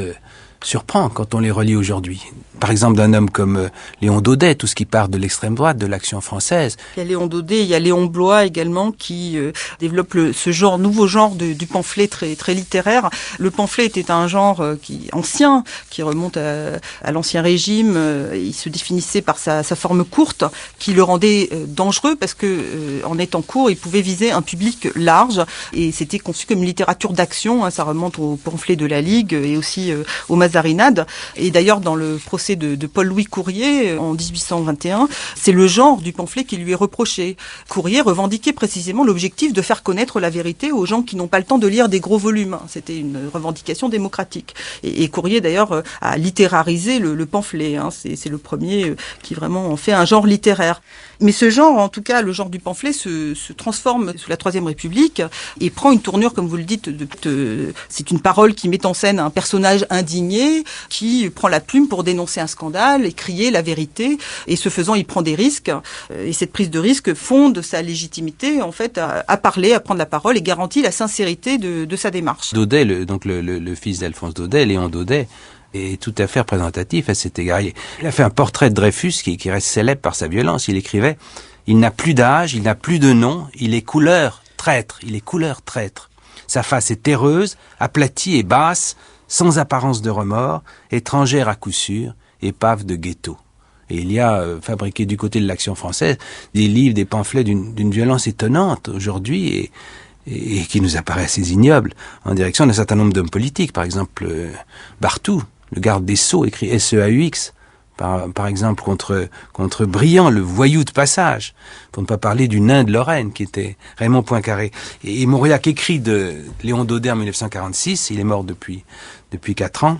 surprend quand on les relit aujourd'hui. Par exemple, d'un homme comme Léon Daudet, tout ce qui part de l'extrême droite, de l'Action française. Il y a Léon Daudet, il y a Léon Bloy également nouveau genre du pamphlet très littéraire. Le pamphlet était un genre ancien, qui remonte à l'Ancien Régime. Il se définissait par sa forme courte, qui le rendait dangereux parce que en étant court, il pouvait viser un public large et c'était conçu comme une littérature d'action. Ça remonte au pamphlet de la Ligue et aussi aux Mazarinades. Et d'ailleurs, dans le procès de Paul-Louis Courier en 1821, c'est le genre du pamphlet qui lui est reproché. Courier revendiquait précisément l'objectif de faire connaître la vérité aux gens qui n'ont pas le temps de lire des gros volumes. C'était une revendication démocratique. Et Courier d'ailleurs a littérarisé le pamphlet. C'est le premier qui vraiment en fait un genre littéraire. Mais ce genre, en tout cas, le genre du pamphlet se transforme sous la Troisième République et prend une tournure, comme vous le dites, c'est une parole qui met en scène un personnage indigné qui prend la plume pour dénoncer un scandale et crier la vérité. Et ce faisant, il prend des risques. Et cette prise de risque fonde sa légitimité, en fait, à parler, à prendre la parole et garantit la sincérité de sa démarche. Daudet, le fils d'Alphonse Daudet, Léon Daudet, est tout à fait représentatif à cet égard. Il a fait un portrait de Dreyfus qui reste célèbre par sa violence. Il écrivait « Il n'a plus d'âge, il n'a plus de nom, il est couleur traître, il est couleur traître. Sa face est terreuse, aplatie et basse, sans apparence de remords, étrangère à coup sûr, épave de ghetto. » Et il y a fabriqué du côté de l'Action française des livres, des pamphlets d'une violence étonnante aujourd'hui et qui nous apparaît assez ignoble en direction d'un certain nombre d'hommes politiques. Par exemple, Barthou, le garde des Sceaux, écrit SEAUX, par exemple contre Briand, le voyou de passage, pour ne pas parler du nain de Lorraine, qui était Raymond Poincaré. Et Mauriac écrit de Léon Daudet en 1946, il est mort depuis 4 ans,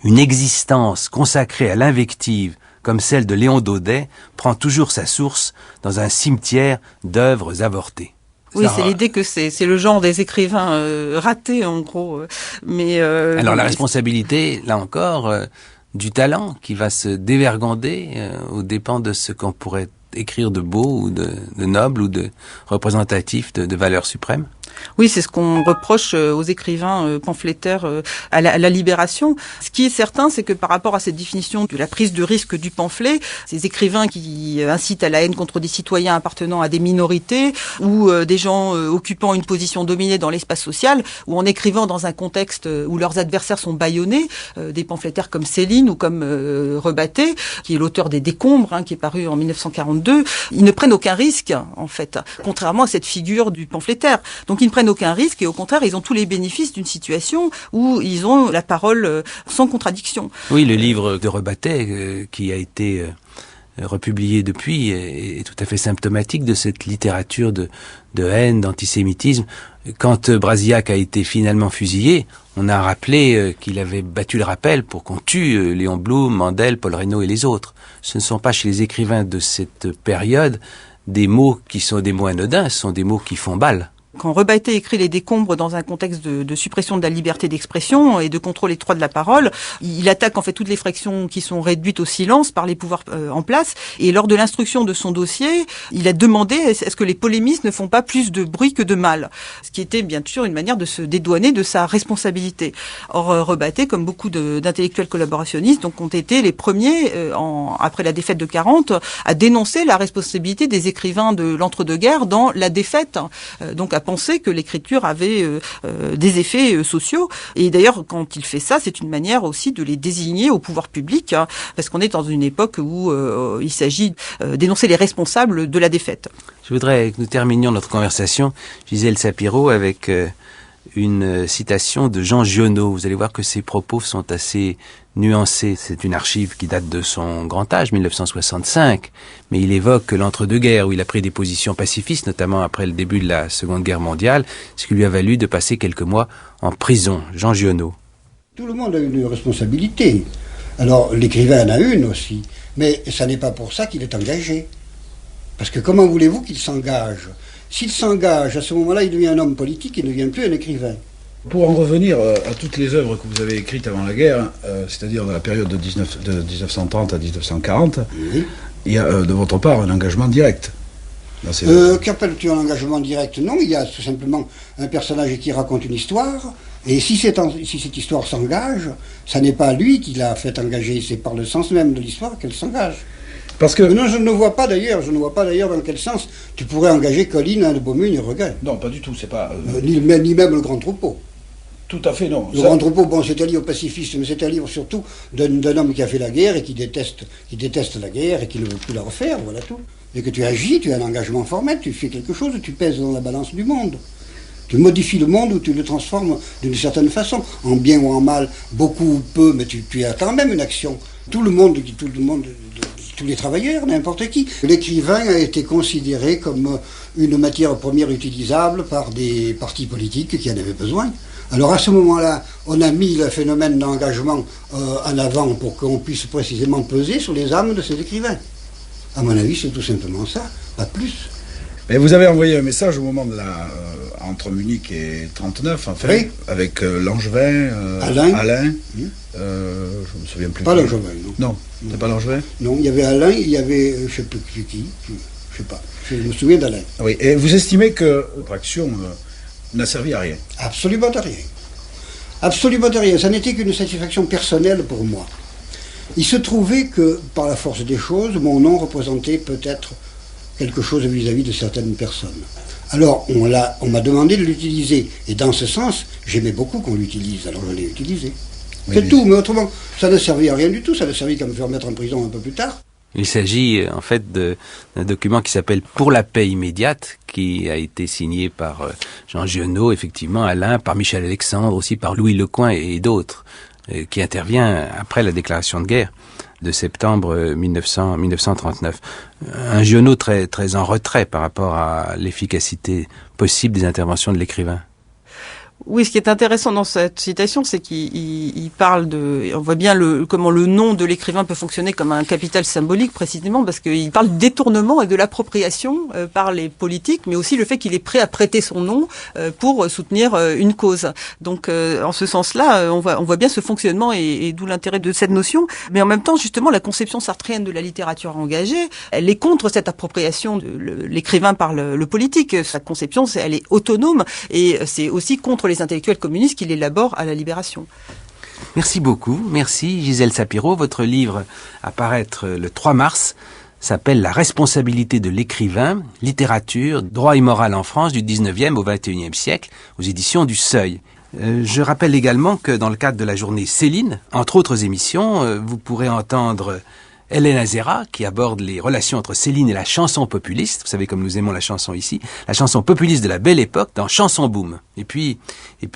une existence consacrée à l'invective comme celle de Léon Daudet prend toujours sa source dans un cimetière d'œuvres avortées. Oui, c'est l'idée que c'est le genre des écrivains ratés, en gros. Mais alors la responsabilité, là encore, du talent qui va se dévergonder aux dépens de ce qu'on pourrait écrire de beau ou de noble ou de représentatif de valeurs suprêmes. Oui, c'est ce qu'on reproche aux écrivains pamphlétaires à la Libération. Ce qui est certain, c'est que par rapport à cette définition de la prise de risque du pamphlet, ces écrivains qui incitent à la haine contre des citoyens appartenant à des minorités ou des gens occupant une position dominée dans l'espace social, ou en écrivant dans un contexte où leurs adversaires sont bâillonnés, des pamphlétaires comme Céline ou comme Rebatté, qui est l'auteur des Décombres, qui est paru en 1942, ils ne prennent aucun risque, en fait, contrairement à cette figure du pamphlétaire. Donc ils ne prennent aucun risque et au contraire, ils ont tous les bénéfices d'une situation où ils ont la parole sans contradiction. Oui, le livre de Rebatté qui a été republié depuis est tout à fait symptomatique de cette littérature de haine, d'antisémitisme. Quand Brasillac a été finalement fusillé, on a rappelé qu'il avait battu le rappel pour qu'on tue Léon Blum, Mandel, Paul Reynaud et les autres. Ce ne sont pas chez les écrivains de cette période des mots qui sont des mots anodins, ce sont des mots qui font balle. Quand Rebatté écrit Les Décombres dans un contexte de suppression de la liberté d'expression et de contrôle étroit de la parole, il attaque en fait toutes les fractions qui sont réduites au silence par les pouvoirs en place. Et lors de l'instruction de son dossier, il a demandé est-ce que les polémistes ne font pas plus de bruit que de mal, ce qui était bien sûr une manière de se dédouaner de sa responsabilité. Or Rebatté, comme beaucoup d'intellectuels collaborationnistes, donc ont été les premiers après la défaite de 40 à dénoncer la responsabilité des écrivains de l'entre-deux-guerres dans la défaite. Donc à penser que l'écriture avait des effets sociaux. Et d'ailleurs, quand il fait ça, c'est une manière aussi de les désigner au pouvoir public, parce qu'on est dans une époque où il s'agit d'énoncer les responsables de la défaite. Je voudrais que nous terminions notre conversation, Gisèle Sapiro, avec une citation de Jean Giono. Vous allez voir que ses propos sont assez nuancés. C'est une archive qui date de son grand âge, 1965, mais il évoque l'entre-deux-guerres où il a pris des positions pacifistes, notamment après le début de la Seconde Guerre mondiale, ce qui lui a valu de passer quelques mois en prison. Jean Giono. Tout le monde a une responsabilité. Alors l'écrivain en a une aussi, mais ça n'est pas pour ça qu'il est engagé. Parce que comment voulez-vous qu'il s'engage ? S'il s'engage, à ce moment-là, il devient un homme politique, il ne devient plus un écrivain. Pour en revenir à toutes les œuvres que vous avez écrites avant la guerre, c'est-à-dire dans la période de 1930 à 1940, oui. Il y a de votre part un engagement direct. Qu'appelles-tu un engagement direct ? Non, il y a tout simplement un personnage qui raconte une histoire, et si cette histoire s'engage, ça n'est pas lui qui l'a fait engager, c'est par le sens même de l'histoire qu'elle s'engage. Parce que... Non, je ne vois pas d'ailleurs dans quel sens tu pourrais engager Colline, Anne de Beaumune et Regain. Non, pas du tout, c'est pas... ni même le Grand Troupeau. Tout à fait, non. Le Grand Troupeau, bon, c'est un livre pacifiste, mais c'est un livre surtout d'un homme qui a fait la guerre et qui déteste la guerre et qui ne veut plus la refaire, voilà tout. Et que tu agis, tu as un engagement formel, tu fais quelque chose, tu pèses dans la balance du monde. Tu modifies le monde ou tu le transformes d'une certaine façon, en bien ou en mal, beaucoup ou peu, mais tu as quand même une action. Tout le monde, tous les travailleurs, n'importe qui. L'écrivain a été considéré comme une matière première utilisable par des partis politiques qui en avaient besoin. Alors à ce moment-là, on a mis le phénomène d'engagement en avant pour qu'on puisse précisément peser sur les âmes de ces écrivains. À mon avis, c'est tout simplement ça, pas plus. Mais vous avez envoyé un message au moment de entre Munich et 39, en fait, oui. Avec Langevin, Alain. Oui. Je me souviens plus. Pas Langevin, non. Non, c'était pas Langevin ? Non, il y avait Alain, il y avait, je ne sais plus qui, je sais pas. Je me souviens d'Alain. Oui, et vous estimez que votre action n'a servi à rien ? Absolument à rien. Absolument à rien. Ça n'était qu'une satisfaction personnelle pour moi. Il se trouvait que, par la force des choses, mon nom représentait peut-être quelque chose vis-à-vis de certaines personnes. Alors, on m'a demandé de l'utiliser. Et dans ce sens, j'aimais beaucoup qu'on l'utilise. Alors, je l'ai utilisé. Oui, c'est tout. Mais autrement, ça ne servait à rien du tout. Ça ne servait qu'à me faire mettre en prison un peu plus tard. Il s'agit en fait d'un document qui s'appelle « Pour la paix immédiate », qui a été signé par Jean Giono, effectivement, Alain, par Michel Alexandre, aussi par Louis Lecoing et d'autres, qui intervient après la déclaration de guerre de septembre 1939. Un Giono très, très en retrait par rapport à l'efficacité possible des interventions de l'écrivain. Oui, ce qui est intéressant dans cette citation, c'est qu'il parle on voit bien comment le nom de l'écrivain peut fonctionner comme un capital symbolique, précisément parce qu'il parle du détournement et de l'appropriation par les politiques, mais aussi le fait qu'il est prêt à prêter son nom pour soutenir une cause. Donc, en ce sens-là, on voit bien ce fonctionnement et d'où l'intérêt de cette notion. Mais en même temps, justement, la conception sartréenne de la littérature engagée, elle est contre cette appropriation de l'écrivain par le politique. Sa conception, elle est autonome et c'est aussi contre les intellectuels communistes qui l'élaborent à la Libération. Merci beaucoup. Merci Gisèle Sapiro. Votre livre à paraître le 3 mars s'appelle « La responsabilité de l'écrivain, littérature, droit et morale en France du 19e au 21e siècle » aux éditions du Seuil. Je rappelle également que dans le cadre de la journée Céline, entre autres émissions, vous pourrez entendre Hélène Azera, qui aborde les relations entre Céline et la chanson populiste. Vous savez comme nous aimons la chanson ici. La chanson populiste de la Belle Époque dans Chanson Boom. Et puis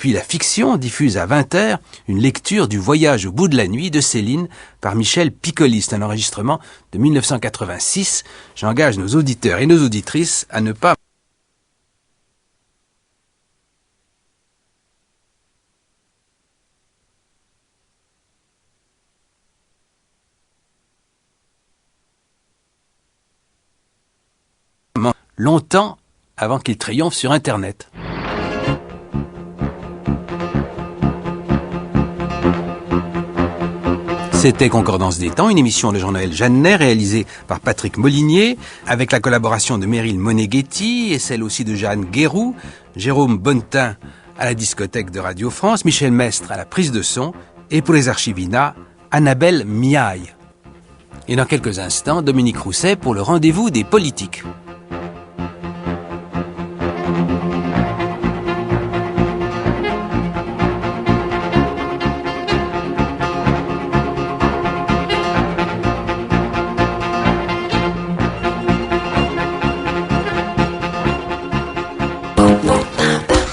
la fiction diffuse à 20h une lecture du Voyage au bout de la nuit de Céline par Michel Piccoli. C'est un enregistrement de 1986. J'engage nos auditeurs et nos auditrices à ne pas longtemps avant qu'il triomphe sur Internet. C'était Concordance des temps, une émission de Jean-Noël Jeannet réalisée par Patrick Molinier, avec la collaboration de Meryl Moneghetti et celle aussi de Jeanne Guéroux, Jérôme Bonnetin à la discothèque de Radio France, Michel Mestre à la prise de son et pour les archivina, Annabelle Miaille. Et dans quelques instants, Dominique Rousset pour le rendez-vous des politiques.